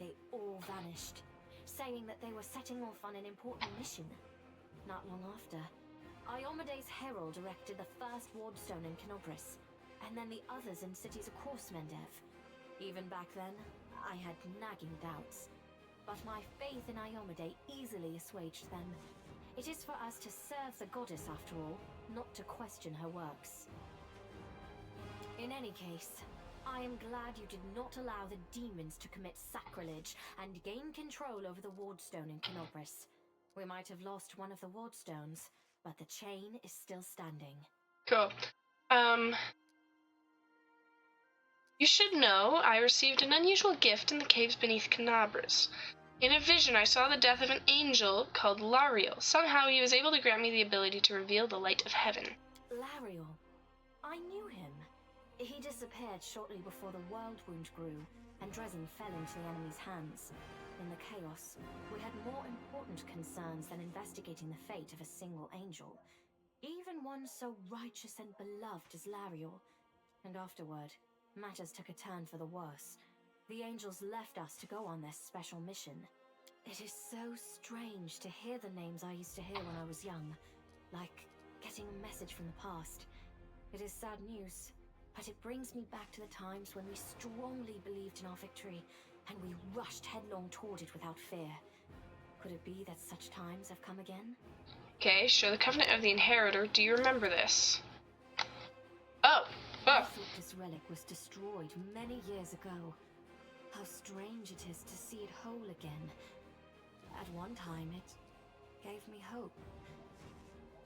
they all vanished, saying that they were setting off on an important mission. Not long after, Iomede's herald erected the first Wardstone in Canobris, and then the others in cities across Mendev. Even back then, I had nagging doubts, but my faith in Iomede easily assuaged them. It is for us to serve the goddess after all, not to question her works. In any case, I am glad you did not allow the demons to commit sacrilege and gain control over the Wardstone in Canobris. We might have lost one of the Wardstones, but the chain is still standing. Cool. You should know I received an unusual gift in the caves beneath Canabras. In a vision, I saw the death of an angel called Lariel. Somehow he was able to grant me the ability to reveal the light of heaven. Lariel. I knew him. He disappeared shortly before the world wound grew, and Dresden fell into the enemy's hands. In the chaos, we had more important concerns than investigating the fate of a single angel. Even one so righteous and beloved as Lariel. And afterward, matters took a turn for the worse. The angels left us to go on this special mission. It is so strange to hear the names I used to hear when I was young, like getting a message from the past. It is sad news, but it brings me back to the times when we strongly believed in our victory, and we rushed headlong toward it without fear. Could it be that such times have come again? Okay, show the Covenant of the Inheritor. Do you remember this? I thought this relic was destroyed many years ago. How strange it is to see it whole again. At one time, it gave me hope.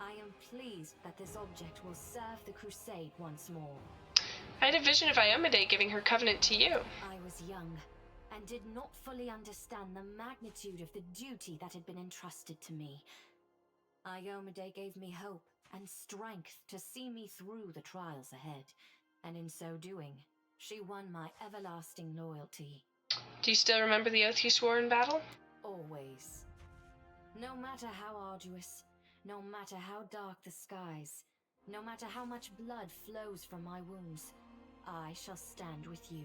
I am pleased that this object will serve the crusade once more. I had a vision of Iomede giving her covenant to you. I was young, and did not fully understand the magnitude of the duty that had been entrusted to me. Iomede gave me hope and strength to see me through the trials ahead, and in so doing, she won my everlasting loyalty. Do you still remember the oath you swore in battle? Always. No matter how arduous, no matter how dark the skies, no matter how much blood flows from my wounds, I shall stand with you.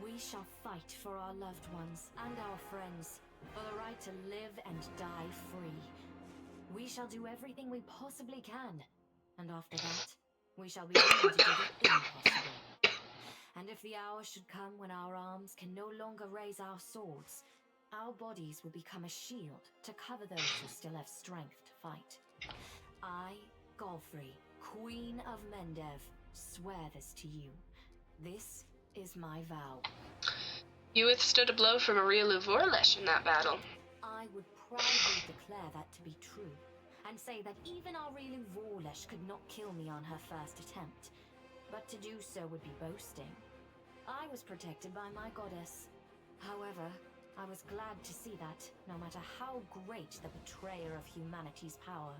We shall fight for our loved ones and our friends, for the right to live and die free. We shall do everything we possibly can, and after that, we shall be willing to do the impossible. And if the hour should come when our arms can no longer raise our swords, our bodies will become a shield to cover those who still have strength to fight. I, Godfrey, Queen of Mendev, swear this to you. This is my vow. You withstood a blow from Maria Luvorlesh in that battle. I would proudly declare that to be true, and say that even Henri Luvorlesh could not kill me on her first attempt. But to do so would be boasting. I was protected by my goddess. However, I was glad to see that, no matter how great the betrayer of humanity's power,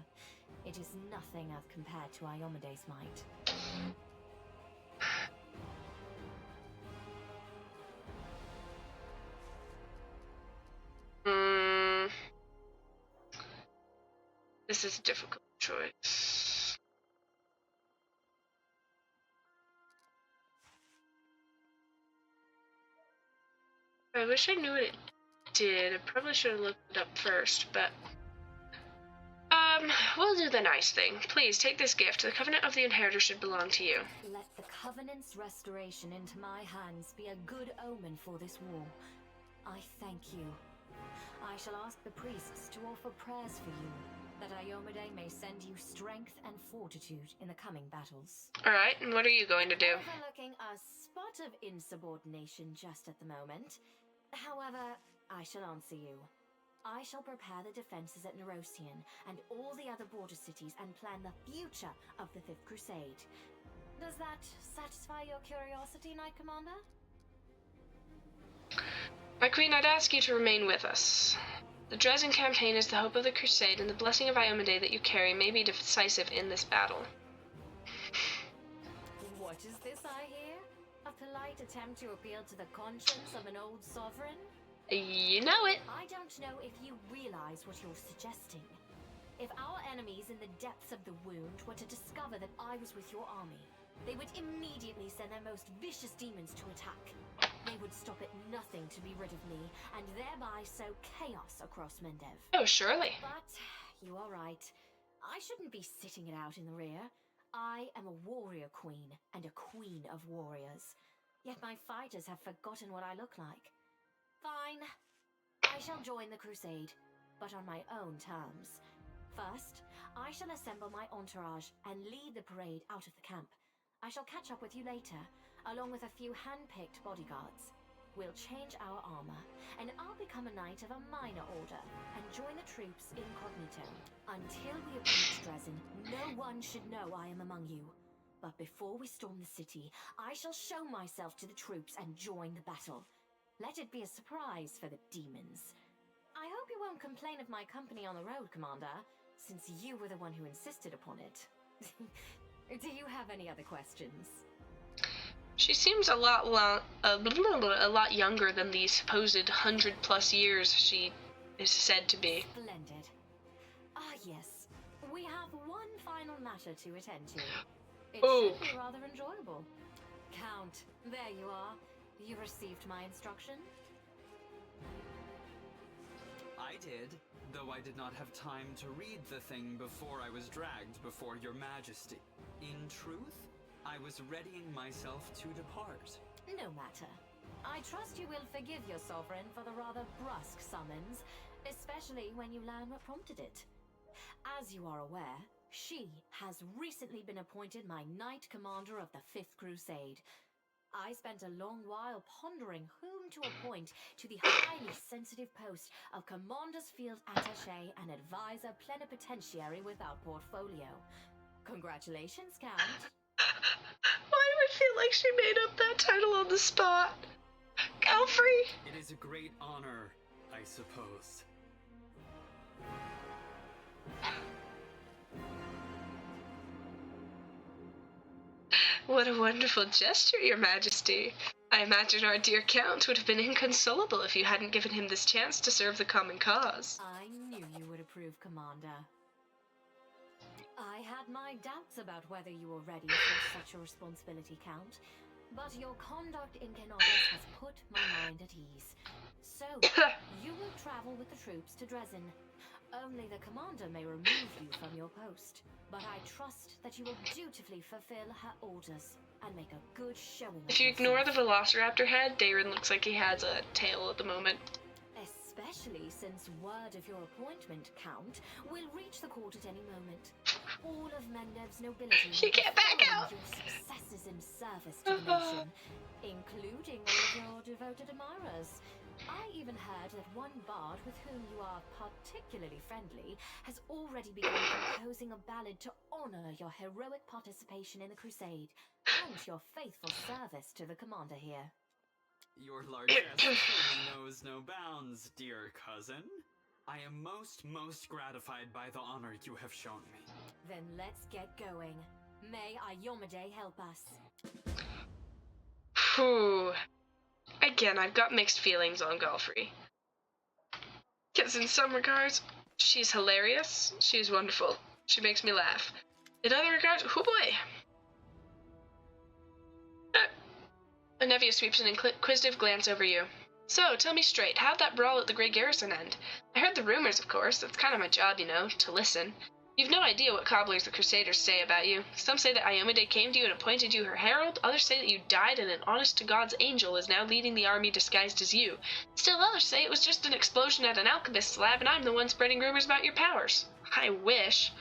it is nothing as compared to Iomede's might. This is a difficult choice. I wish I knew what it did. I probably should have looked it up first, but we'll do the nice thing. Please take this gift. The Covenant of the Inheritor should belong to you. Let the Covenant's restoration into my hands be a good omen for this war. I thank you. I shall ask the priests to offer prayers for you, that Iomade may send you strength and fortitude in the coming battles. Alright, and what are you going to do? Overlooking a spot of insubordination just at the moment. However, I shall answer you. I shall prepare the defenses at Nerosian and all the other border cities and plan the future of the Fifth Crusade. Does that satisfy your curiosity, Knight Commander? My queen, I'd ask you to remain with us. The Dresden campaign is the hope of the Crusade, and the blessing of Iomade that you carry may be decisive in this battle. What is this I hear? A polite attempt to appeal to the conscience of an old sovereign? You know it. I don't know if you realize what you're suggesting. If our enemies in the depths of the wound were to discover that I was with your army, they would immediately send their most vicious demons to attack. They would stop at nothing to be rid of me, and thereby sow chaos across Mendev. Oh, surely. But you are right. I shouldn't be sitting it out in the rear. I am a warrior queen, and a queen of warriors. Yet my fighters have forgotten what I look like. Fine. I shall join the crusade, but on my own terms. First, I shall assemble my entourage and lead the parade out of the camp. I shall catch up with you later, along with a few hand-picked bodyguards. We'll change our armor, and I'll become a knight of a minor order and join the troops incognito. Until we approach Dresden, no one should know I am among you. But before we storm the city, I shall show myself to the troops and join the battle. Let it be a surprise for the demons. I hope you won't complain of my company on the road, Commander, since you were the one who insisted upon it. Do you have any other questions? She seems a lot younger than the supposed 100+ years she is said to be. Splendid. Ah, yes. We have one final matter to attend to. It should be rather enjoyable. Count, there you are. You received my instruction? I did, though I did not have time to read the thing before I was dragged before your majesty. In truth, I was readying myself to depart. No matter. I trust you will forgive your sovereign for the rather brusque summons, especially when you learn what prompted it. As you are aware, she has recently been appointed my Knight Commander of the Fifth Crusade. I spent a long while pondering whom to appoint to the highly sensitive post of Commander's Field Attaché and Advisor Plenipotentiary without portfolio. Congratulations, Count. Why do I feel like she made up that title on the spot? Galfrey! It is a great honor, I suppose. What a wonderful gesture, Your Majesty. I imagine our dear Count would have been inconsolable if you hadn't given him this chance to serve the common cause. I knew you would approve, Commander. I had my doubts about whether you were ready for such a responsibility, Count, but your conduct in Kenobis has put my mind at ease. So, you will travel with the troops to Dresden. Only the commander may remove you from your post, but I trust that you will dutifully fulfill her orders and make a good showing. If you ignore the Velociraptor head, Darren looks like he has a tail at the moment. Especially since word of your appointment, Count, will reach the court at any moment. All of Mendev's nobility You get back out! Your successes in service to the nation, including all of your devoted admirers. I even heard that one bard with whom you are particularly friendly has already begun composing a ballad to honor your heroic participation in the crusade and your faithful service to the commander here. Your largesse truly knows no bounds, dear cousin. I am most gratified by the honor you have shown me. Then let's get going. May Iomade help us. Phew. Again, I've got mixed feelings on Galfrey. Because in some regards, she's hilarious, she's wonderful, she makes me laugh. In other regards, oh boy! Anevia sweeps an inquisitive glance over you. So, tell me straight, how'd that brawl at the Gray Garrison end? I heard the rumors, of course. That's kind of my job, you know, to listen. You've no idea what cobblers the Crusaders say about you. Some say that Iomade came to you and appointed you her herald. Others say that you died and an honest-to-God's angel is now leading the army disguised as you. Still others say it was just an explosion at an alchemist's lab and I'm the one spreading rumors about your powers. I wish.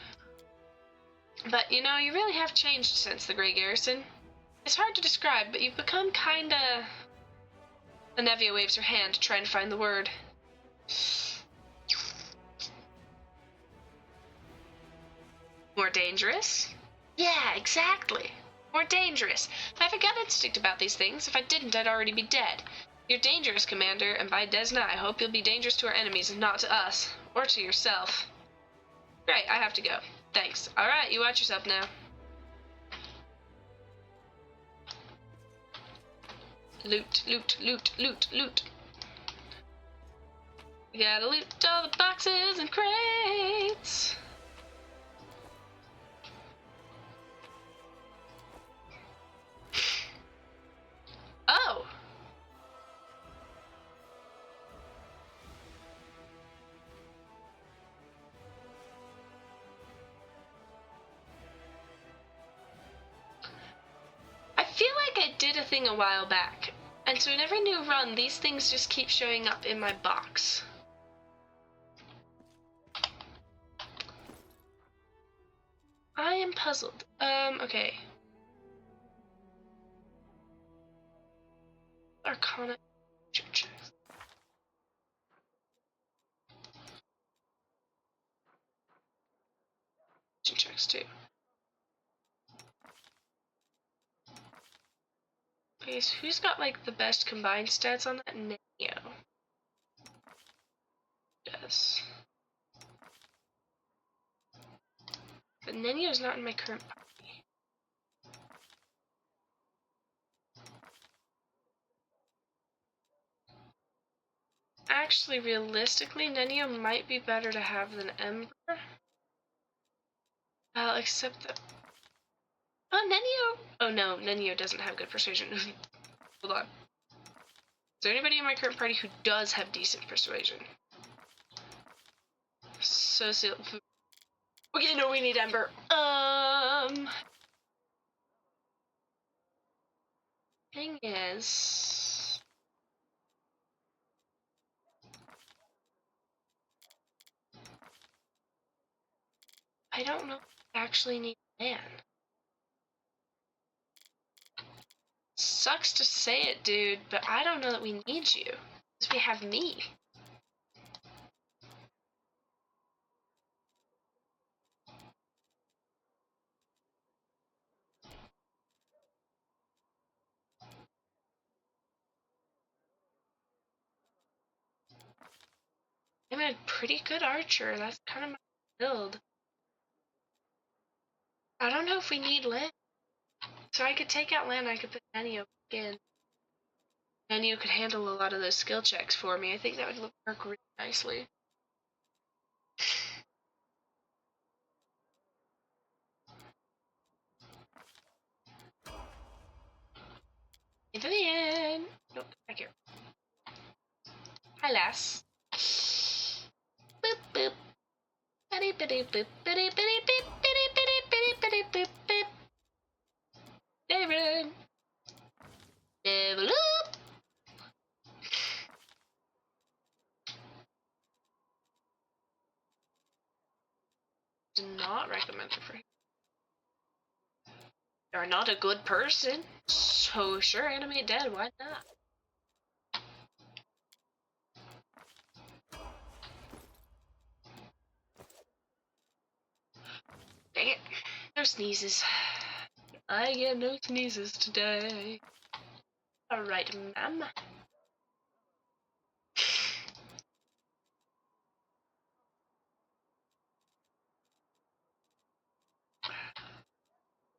But, you know, you really have changed since the Gray Garrison. It's hard to describe, but you've become kinda... Anevia waves her hand, trying to find the word. More dangerous? Yeah, exactly. More dangerous. I have a gut instinct about these things. If I didn't, I'd already be dead. You're dangerous, Commander, and by Desna, I hope you'll be dangerous to our enemies and not to us. Or to yourself. Great, I have to go. Thanks. Alright, you watch yourself now. Loot, loot, loot, loot, loot. We gotta loot all the boxes and crates. Oh! I feel like I did a thing a while back, and so in every new run, these things just keep showing up in my box. I am puzzled. Okay. Arcana checks. Checks too. Okay, so who's got like the best combined stats on that? Nenio. Yes. But Nenio's not in my current party. Actually, realistically, Nenio might be better to have than Ember. Except that... Oh, Nenio! Oh no, Nenio doesn't have good persuasion. Hold on. Is there anybody in my current party who does have decent persuasion? Okay, no, we need Ember. Thing is... I don't know if we actually need man. Sucks to say it, dude, but I don't know that we need you. Because we have me. I'm a pretty good archer. That's kind of my build. I don't know if we need Lynn. So I could take out Lynn, I could put Nenio in. Nenio could handle a lot of those skill checks for me. I think that would work really nicely. Vivian! Nope, back here. Hi, lass. Boop, boop. Bitty, bitty, boop, bitty, bitty, beep, bitty, bitty, bitty, bitty, boop, beep. David! Level up! Do not recommend her for him. You're not a good person. So sure, animate dead, why not? Dang it. No sneezes. I get no sneezes today. Alright, ma'am.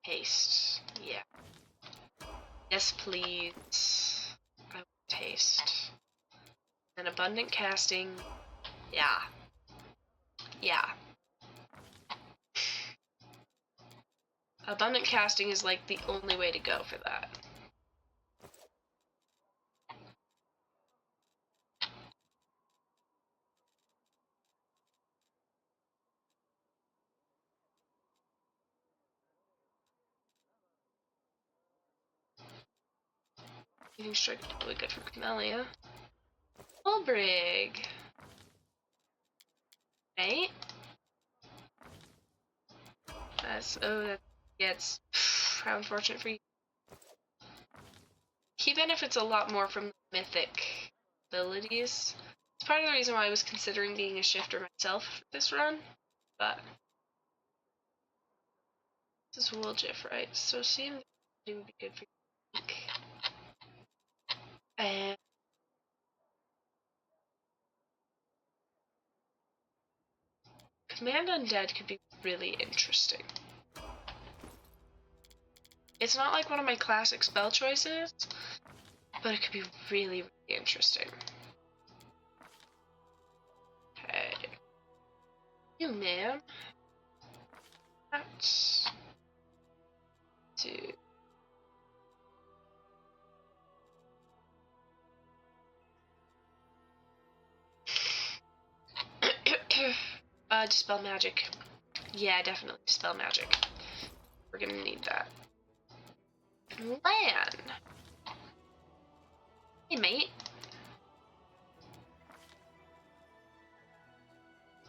Haste. Yeah. Yes, please. I want haste. And abundant casting. Yeah. Yeah. Abundant casting is like the only way to go for that. Eating strike is probably good for Camellia. Ulbrig. Right? It's how unfortunate for you. He benefits a lot more from the Mythic abilities. It's part of the reason why I was considering being a shifter myself for this run, but this is Woolgif, right? So seeing it would be good for you. And Command Undead could be really interesting. It's not like one of my classic spell choices, but it could be really, really interesting. Okay. You, ma'am. That's... 2. Dispel magic. Yeah, definitely dispel magic. We're gonna need that. Lan! Hey, mate.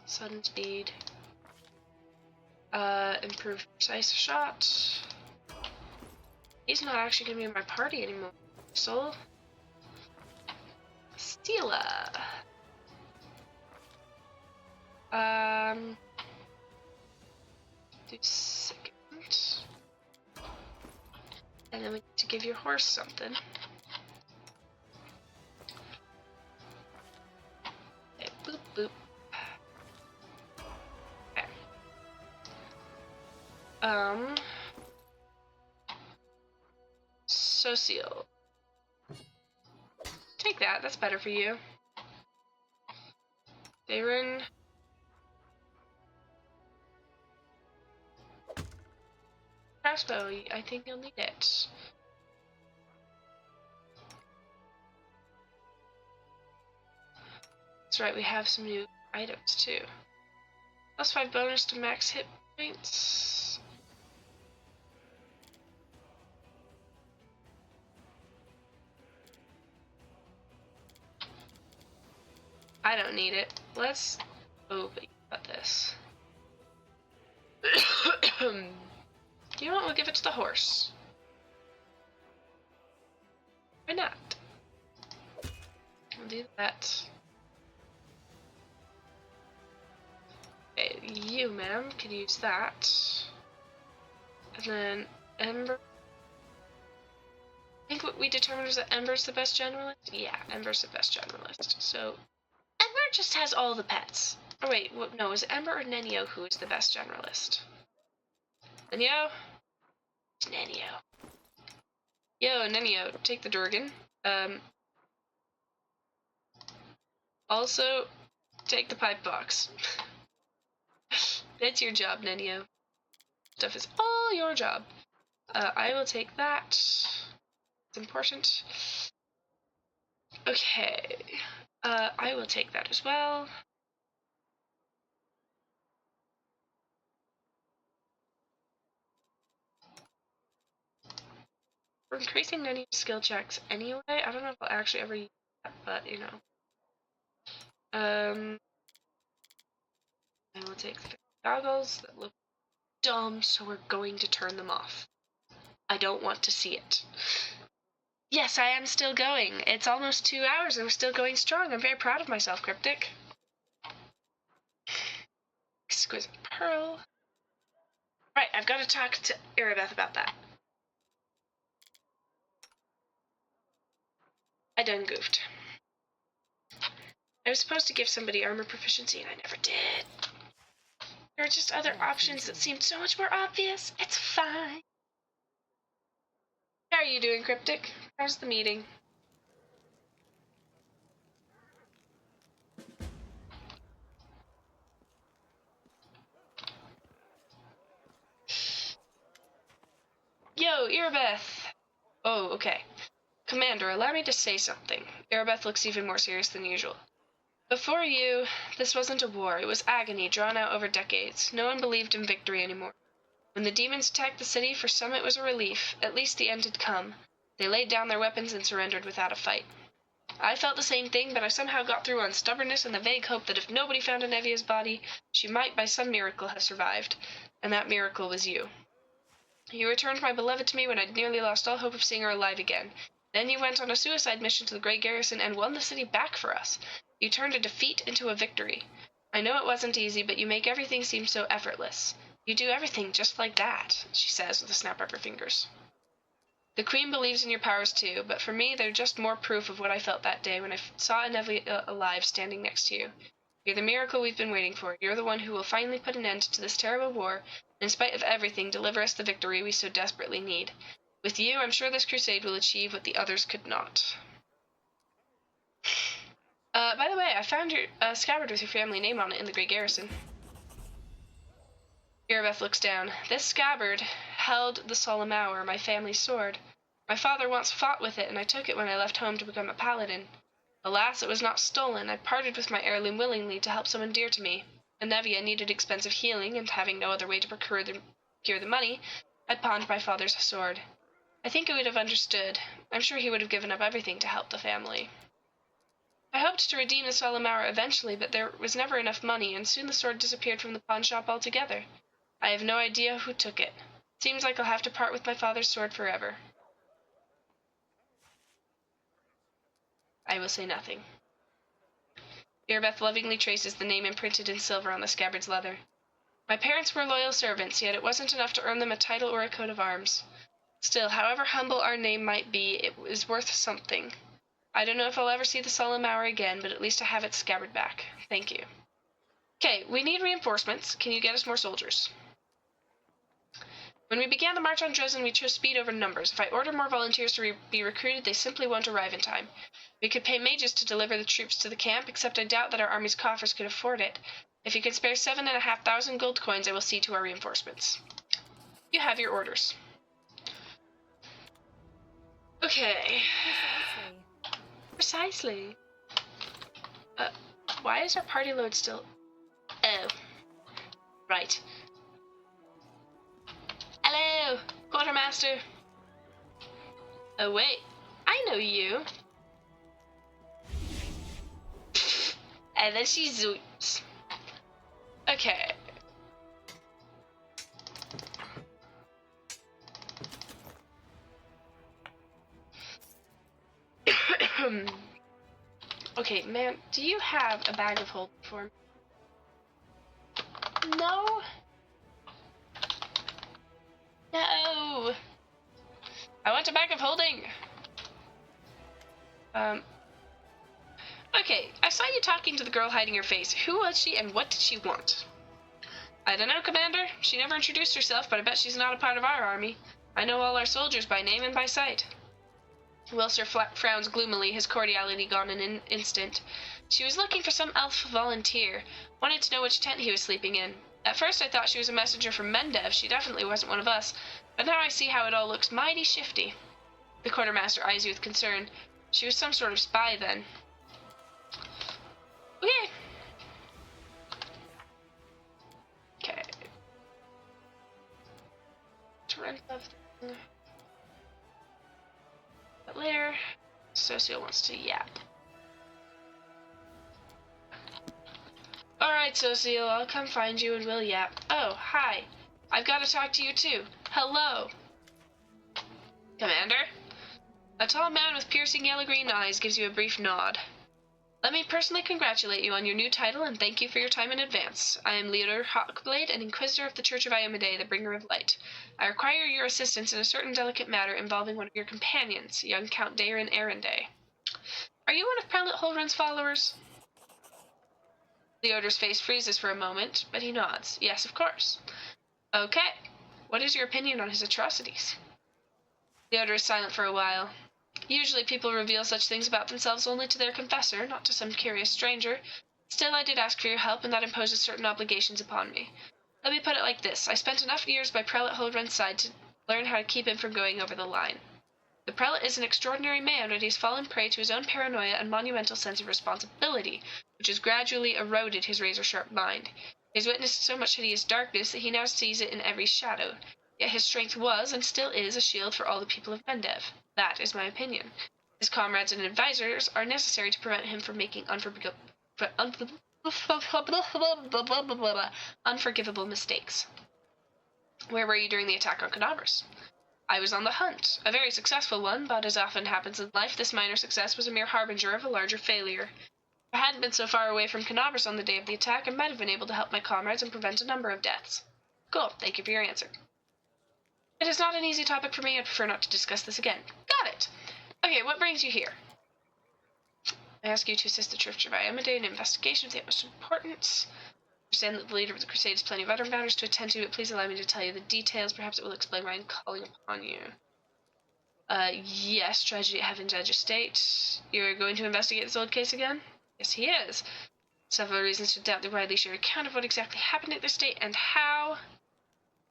Sudden speed. Improved precise shot. He's not actually gonna be in my party anymore. Soul. Steela. Do second. And then we need to give your horse something. Okay, boop, boop. Okay. Socio. Take that, that's better for you. Darren. Crossbow, I think you'll need it. That's right, we have some new items too. +5 bonus to max hit points. I don't need it. Let's... Oh, but you got this. You know what? We'll give it to the horse. Why not? We'll do that. Okay, you, ma'am, could use that. And then Ember. I think what we determined was that Ember's the best generalist? Yeah, Ember's the best generalist. So, Ember just has all the pets. Oh wait, no, is it Ember or Nenio who is the best generalist? Nenio? Nenio. Yo, Nenio, take the Durgan. Also, take the pipe box. That's your job, Nenio. Stuff is all your job. I will take that. It's important. Okay. I will take that as well. We're increasing Nenio's skill checks anyway. I don't know if I'll actually ever use that, but you know. I will take the goggles that look dumb, so we're going to turn them off. I don't want to see it. Yes, I am still going. It's almost 2 hours and we're still going strong. I'm very proud of myself, Cryptic. Exquisite Pearl. Right, I've got to talk to Erebeth about that. I done goofed. I was supposed to give somebody armor proficiency and I never did. There are just other options that seemed so much more obvious. It's fine. How are you doing, Cryptic? How's the meeting? Yo, Erebeth! Oh, okay. Commander, allow me to say something. Erebeth looks even more serious than usual. Before you, this wasn't a war. It was agony drawn out over decades. No one believed in victory anymore. When the demons attacked the city, for some it was a relief. At least the end had come. They laid down their weapons and surrendered without a fight. I felt the same thing, but I somehow got through on stubbornness and the vague hope that if nobody found Anevia's body, she might by some miracle have survived, and that miracle was you. You returned my beloved to me when I'd nearly lost all hope of seeing her alive again. Then you went on a suicide mission to the Gray Garrison and won the city back for us. You turned a defeat into a victory. I know it wasn't easy, but you make everything seem so effortless. You do everything just like that, she says with a snap of her fingers. The Queen believes in your powers too, but for me they're just more proof of what I felt that day when I saw Anevia alive standing next to you. You're the miracle we've been waiting for. You're the one who will finally put an end to this terrible war, and in spite of everything, deliver us the victory we so desperately need. With you, I'm sure this crusade will achieve what the others could not. By the way, I found your scabbard with your family name on it in the Gray Garrison. Irabeth looks down. This scabbard held the solemn hour, my family's sword. My father once fought with it, and I took it when I left home to become a paladin. Alas, it was not stolen. I parted with my heirloom willingly to help someone dear to me. Anevia needed expensive healing, and having no other way to procure the money, I pawned my father's sword. I think he would have understood. I'm sure he would have given up everything to help the family. I hoped to redeem the solemn hour eventually, but there was never enough money, and soon the sword disappeared from the pawn shop altogether. I have no idea who took it. Seems like I'll have to part with my father's sword forever. I will say nothing. Irabeth lovingly traces the name imprinted in silver on the scabbard's leather. My parents were loyal servants, yet it wasn't enough to earn them a title or a coat of arms. Still, however humble our name might be, it is worth something. I don't know if I'll ever see the solemn hour again, but at least I have its scabbard back. Thank you. Okay, we need reinforcements. Can you get us more soldiers? When we began the march on Dresden, we chose speed over numbers. If I order more volunteers to be recruited, they simply won't arrive in time. We could pay mages to deliver the troops to the camp, except I doubt that our army's coffers could afford it. If you can spare 7,500 gold coins, I will see to our reinforcements. You have your orders. Okay. Precisely. Why is our party load still... Oh. Right. Hello, Quartermaster. Oh wait, I know you. And then she zoops. Okay. Okay, man, do you have a bag of holding for me? No? No! I want a bag of holding! Okay, I saw you talking to the girl hiding her face. Who was she and what did she want? I don't know, Commander. She never introduced herself, but I bet she's not a part of our army. I know all our soldiers by name and by sight. Wilser frowns gloomily, his cordiality gone in an instant. She was looking for some elf volunteer. Wanted to know which tent he was sleeping in. At first I thought she was a messenger from Mendev. She definitely wasn't one of us. But now I see how it all looks mighty shifty. The quartermaster eyes you with concern. She was some sort of spy then. Okay. Torrent of thing. But later, Socio wants to yap. Alright, Socio, I'll come find you and we'll yap. Oh, hi. I've got to talk to you too. Hello. Commander? A tall man with piercing yellow-green eyes gives you a brief nod. Let me personally congratulate you on your new title and thank you for your time in advance. I am Leader Hawkblade, an Inquisitor of the Church of Iomade, the Bringer of Light. I require your assistance in a certain delicate matter involving one of your companions, young Count Daeron Arendelle. Are you one of Prelate Holrun's followers? Leoder's face freezes for a moment, but he nods. Yes, of course. Okay. What is your opinion on his atrocities? Leoder is silent for a while. Usually people reveal such things about themselves only to their confessor, not to some curious stranger. Still, I did ask for your help, and that imposes certain obligations upon me. Let me put it like this. I spent enough years by Prelate Holrun's side to learn how to keep him from going over the line. The prelate is an extraordinary man, but he's fallen prey to his own paranoia and monumental sense of responsibility, which has gradually eroded his razor-sharp mind. He has witnessed so much hideous darkness that he now sees it in every shadow. Yet his strength was, and still is, a shield for all the people of Mendev. That is my opinion. His comrades and advisors are necessary to prevent him from making unforgivable mistakes. Where were you during the attack on Canavers? I was on the hunt. A very successful one, but as often happens in life, this minor success was a mere harbinger of a larger failure. If I hadn't been so far away from Canavers on the day of the attack, I might have been able to help my comrades and prevent a number of deaths. Cool, thank you for your answer. It is not an easy topic for me. I prefer not to discuss this again. Got it! Okay, what brings you here? I ask you to assist the Church of Iomade in an investigation of the utmost importance. I understand that the leader of the Crusade has plenty of other matters to attend to, but please allow me to tell you the details. Perhaps it will explain why I'm calling upon you. Yes, tragedy at Heaven's Edge Estate. You're going to investigate this old case again? Yes, he is. Several reasons to doubt the widely shared account of what exactly happened at the estate and how.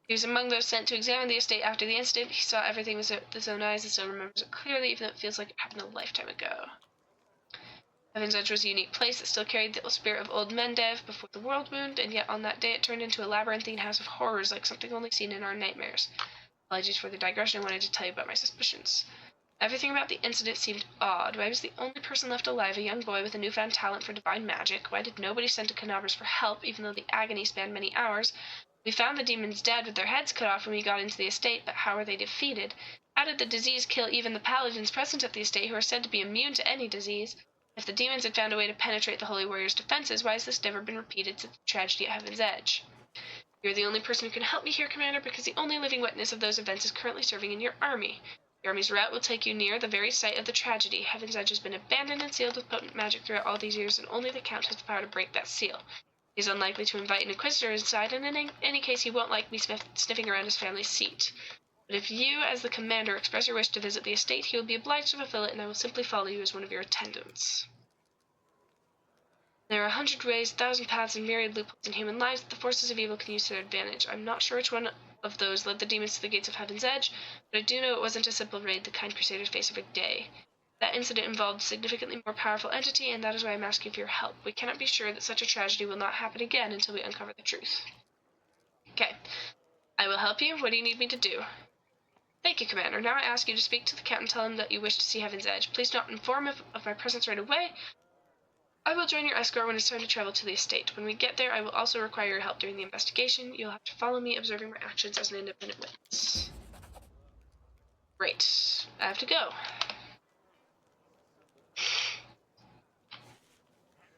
He was among those sent to examine the estate after the incident. He saw everything with his own eyes and still remembers it clearly, even though it feels like it happened a lifetime ago. Heaven's Edge was a unique place that still carried the spirit of old Mendev before the world wound, and yet on that day it turned into a labyrinthine house of horrors like something only seen in our nightmares. Apologies for the digression. I wanted to tell you about my suspicions. Everything about the incident seemed odd. Why was the only person left alive a young boy with a newfound talent for divine magic? Why did nobody send to Canavers for help, even though the agony spanned many hours? We found the demons dead with their heads cut off when we got into the estate, but how were they defeated? How did the disease kill even the paladins present at the estate who are said to be immune to any disease? If the demons had found a way to penetrate the Holy Warrior's defenses, why has this never been repeated since the tragedy at Heaven's Edge? You're the only person who can help me here, Commander, because the only living witness of those events is currently serving in your army. Your army's route will take you near the very site of the tragedy. Heaven's Edge has been abandoned and sealed with potent magic throughout all these years, and only the Count has the power to break that seal. He's unlikely to invite an Inquisitor inside, and in any case he won't like me sniffing around his family's seat. But if you, as the Commander, express your wish to visit the estate, he will be obliged to fulfill it, and I will simply follow you as one of your attendants. There are 100 ways, 1,000 paths, and myriad loopholes in human lives that the forces of evil can use to their advantage. I'm not sure which one of those led the demons to the gates of Heaven's Edge, but I do know it wasn't a simple raid the kind Crusaders face every day. That incident involved a significantly more powerful entity, and that is why I'm asking for your help. We cannot be sure that such a tragedy will not happen again until we uncover the truth. Okay. I will help you. What do you need me to do? Thank you, Commander. Now I ask you to speak to the Count and tell him that you wish to see Heaven's Edge. Please don't inform him of my presence right away. I will join your escort when it's time to travel to the estate. When we get there, I will also require your help during the investigation. You'll have to follow me, observing my actions as an independent witness. Great. I have to go.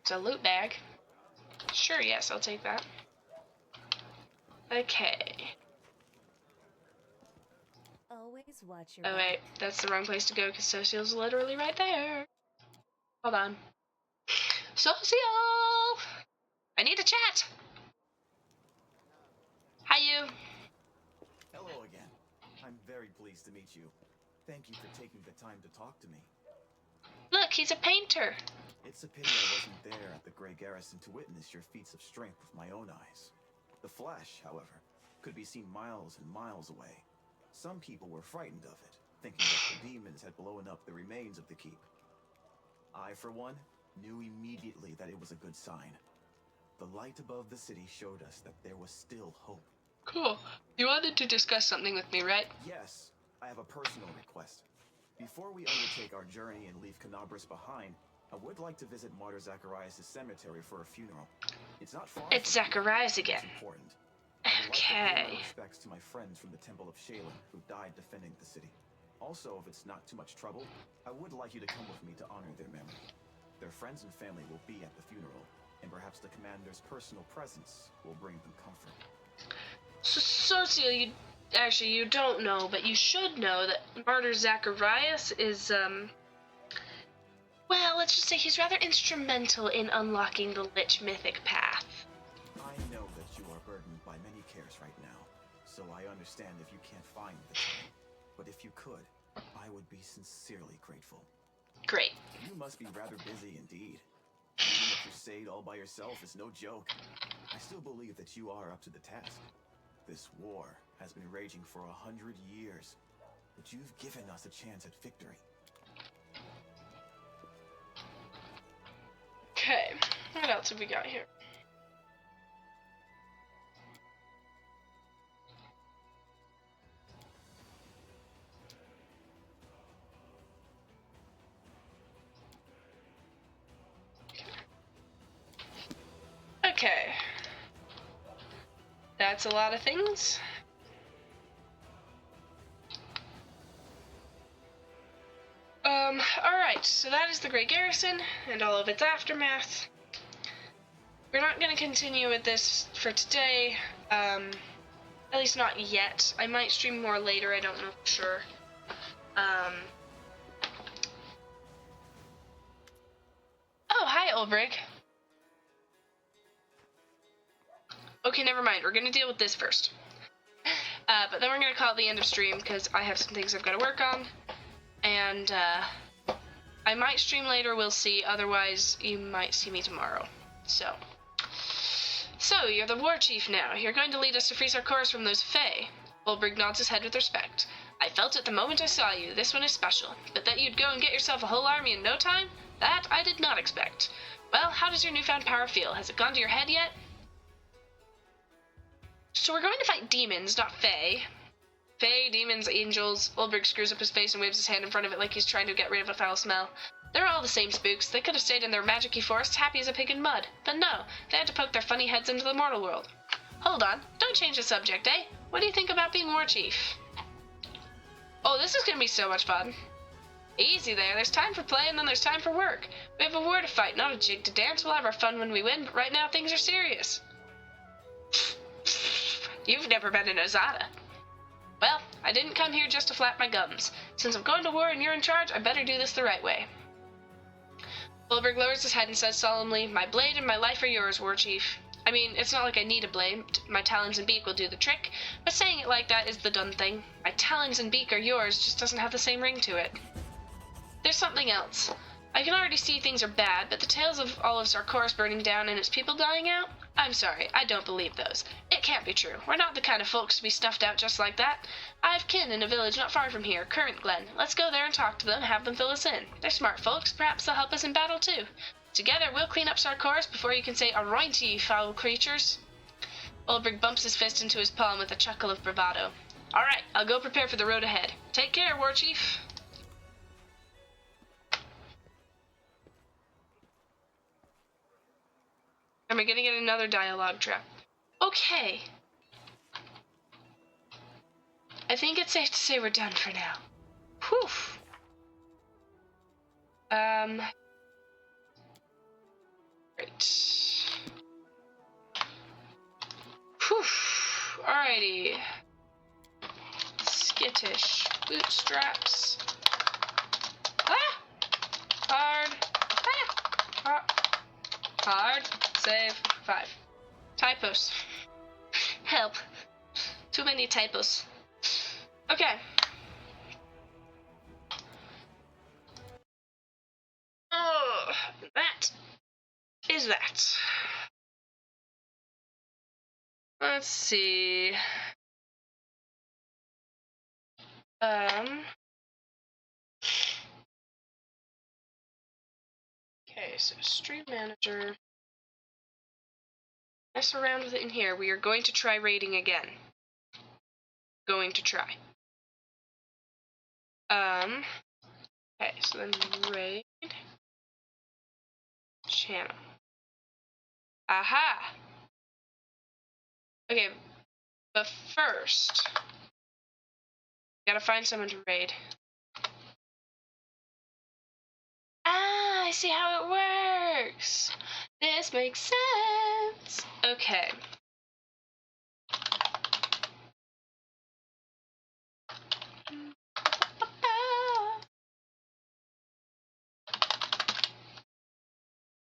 It's a loot bag. Sure, yes, I'll take that. Okay. Always watch your Oh wait, that's the wrong place to go because Social's literally right there. Hold on. Social! I need to chat! Hi, you. Hello again. I'm very pleased to meet you. Thank you for taking the time to talk to me. Look, he's a painter. It's a pity I wasn't there at the Gray Garrison to witness your feats of strength with my own eyes. The flash, however, could be seen miles and miles away. Some people were frightened of it, thinking that the demons had blown up the remains of the keep. I, for one, knew immediately that it was a good sign. The light above the city showed us that there was still hope. Cool. You wanted to discuss something with me, right? Yes, I have a personal request. Before we undertake our journey and leave Canabras behind, I would like to visit Martyr Zacharias' cemetery for a funeral. It's not far. It's Zacharias again. It's important. Okay. I would like to pay my respects to my friends from the Temple of Shaylin who died defending the city. Also, if it's not too much trouble, I would like you to come with me to honor their memory. Their friends and family will be at the funeral, and perhaps the commander's personal presence will bring them comfort. Socio, you don't know, but you should know that Martyr Zacharias is, well, let's just say he's rather instrumental in unlocking the Lich Mythic path. I know that you are burdened by many cares right now, so I understand if you can't find the time. But if you could, I would be sincerely grateful. Great. You must be rather busy indeed. Leading a crusade all by yourself is no joke. I still believe that you are up to the task. This war has been raging for 100 years, but you've given us a chance at victory. Okay, what else have we got here? Okay. That's a lot of things. Alright, so that is the Gray Garrison and all of its aftermath. We're not going to continue with this for today, at least not yet. I might stream more later, I don't know for sure. Oh, hi, Ulbrich. Okay, never mind, we're going to deal with this first. But then we're going to call it the end of stream, because I have some things I've got to work on. And, I might stream later, we'll see. Otherwise, you might see me tomorrow. So, you're the war chief now. You're going to lead us to free Sarkoris from those Fae. Ulbrich nods his head with respect. I felt it the moment I saw you. This one is special. But that you'd go and get yourself a whole army in no time? That I did not expect. Well, how does your newfound power feel? Has it gone to your head yet? So we're going to fight demons, not Fae. Fae, demons, angels. Ulbrich screws up his face and waves his hand in front of it like he's trying to get rid of a foul smell. They're all the same spooks. They could have stayed in their magic-y forests happy as a pig in mud. But no, they had to poke their funny heads into the mortal world. Hold on, don't change the subject, eh? What do you think about being war chief? Oh, this is gonna be so much fun. Easy there, there's time for play and then there's time for work. We have a war to fight, not a jig to dance. We'll have our fun when we win, but right now things are serious. You've never been in Ozada. Well, I didn't come here just to flap my gums. Since I'm going to war and you're in charge, I better do this the right way. Ulbrich lowers his head and says solemnly, My blade and my life are yours, war chief. I mean, it's not like I need a blade. My talons and beak will do the trick, but saying it like that is the done thing. My talons and beak are yours, just doesn't have the same ring to it. There's something else. I can already see things are bad, but the tales of all of Sarkoris burning down and its people dying out? I'm sorry, I don't believe those. It can't be true. We're not the kind of folks to be snuffed out just like that. I have kin in a village not far from here, Current Glen. Let's go there and talk to them, have them fill us in. They're smart folks, perhaps they'll help us in battle too. Together we'll clean up Sarkoris before you can say "Aroint ye, foul creatures." Ulbrich bumps his fist into his palm with a chuckle of bravado. Alright, I'll go prepare for the road ahead. Take care, war chief. Am I gonna get another dialogue trap? Okay. I think it's safe to say we're done for now. Whew. Great. Whew. Alrighty. Skittish. Bootstraps. Ah! Hard. Ah! Hard. Save. 5. Typos. Help. Too many typos. Okay. Oh, that is that. Let's see. Okay, so stream manager. Mess around with it in here. We are going to try raiding again. Going to try. Okay, so then raid. Channel. Aha! Okay, but first, gotta find someone to raid. Ah, I see how it works! This makes sense! Okay.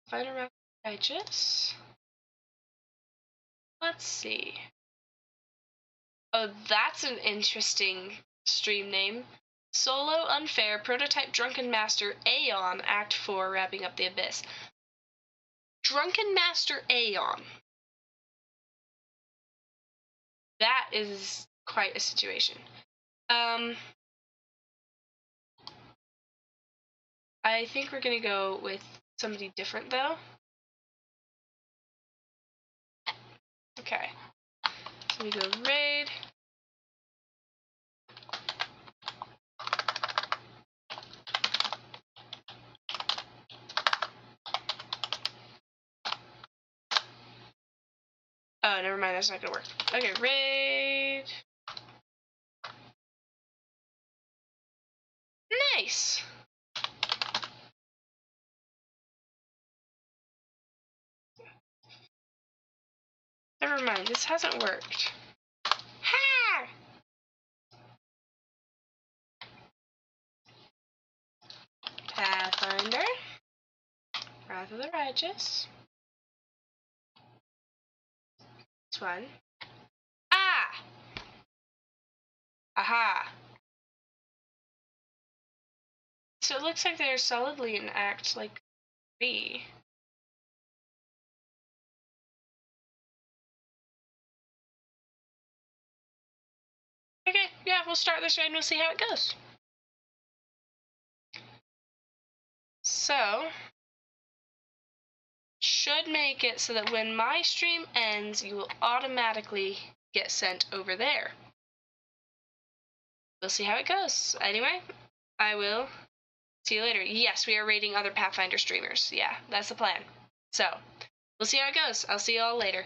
Find around digest. Let's see. Oh, that's an interesting stream name. Solo, Unfair, Prototype Drunken Master, Aeon, Act 4, Wrapping Up the Abyss. Drunken Master Aeon. That is quite a situation. I think we're gonna go with somebody different, though. Okay. So we go raid. that's not gonna work. Okay, raid. Nice. Never mind, this hasn't worked. Ha! Pathfinder. Wrath of the Righteous. This one. Ah! Aha! So it looks like they're solidly in Act, like, 3. Okay, yeah, we'll start this raid and we'll see how it goes. So, should make it so that when my stream ends, you will automatically get sent over there. We'll see how it goes. Anyway, I will see you later. Yes, we are raiding other Pathfinder streamers. Yeah, that's the plan. So, we'll see how it goes. I'll see you all later.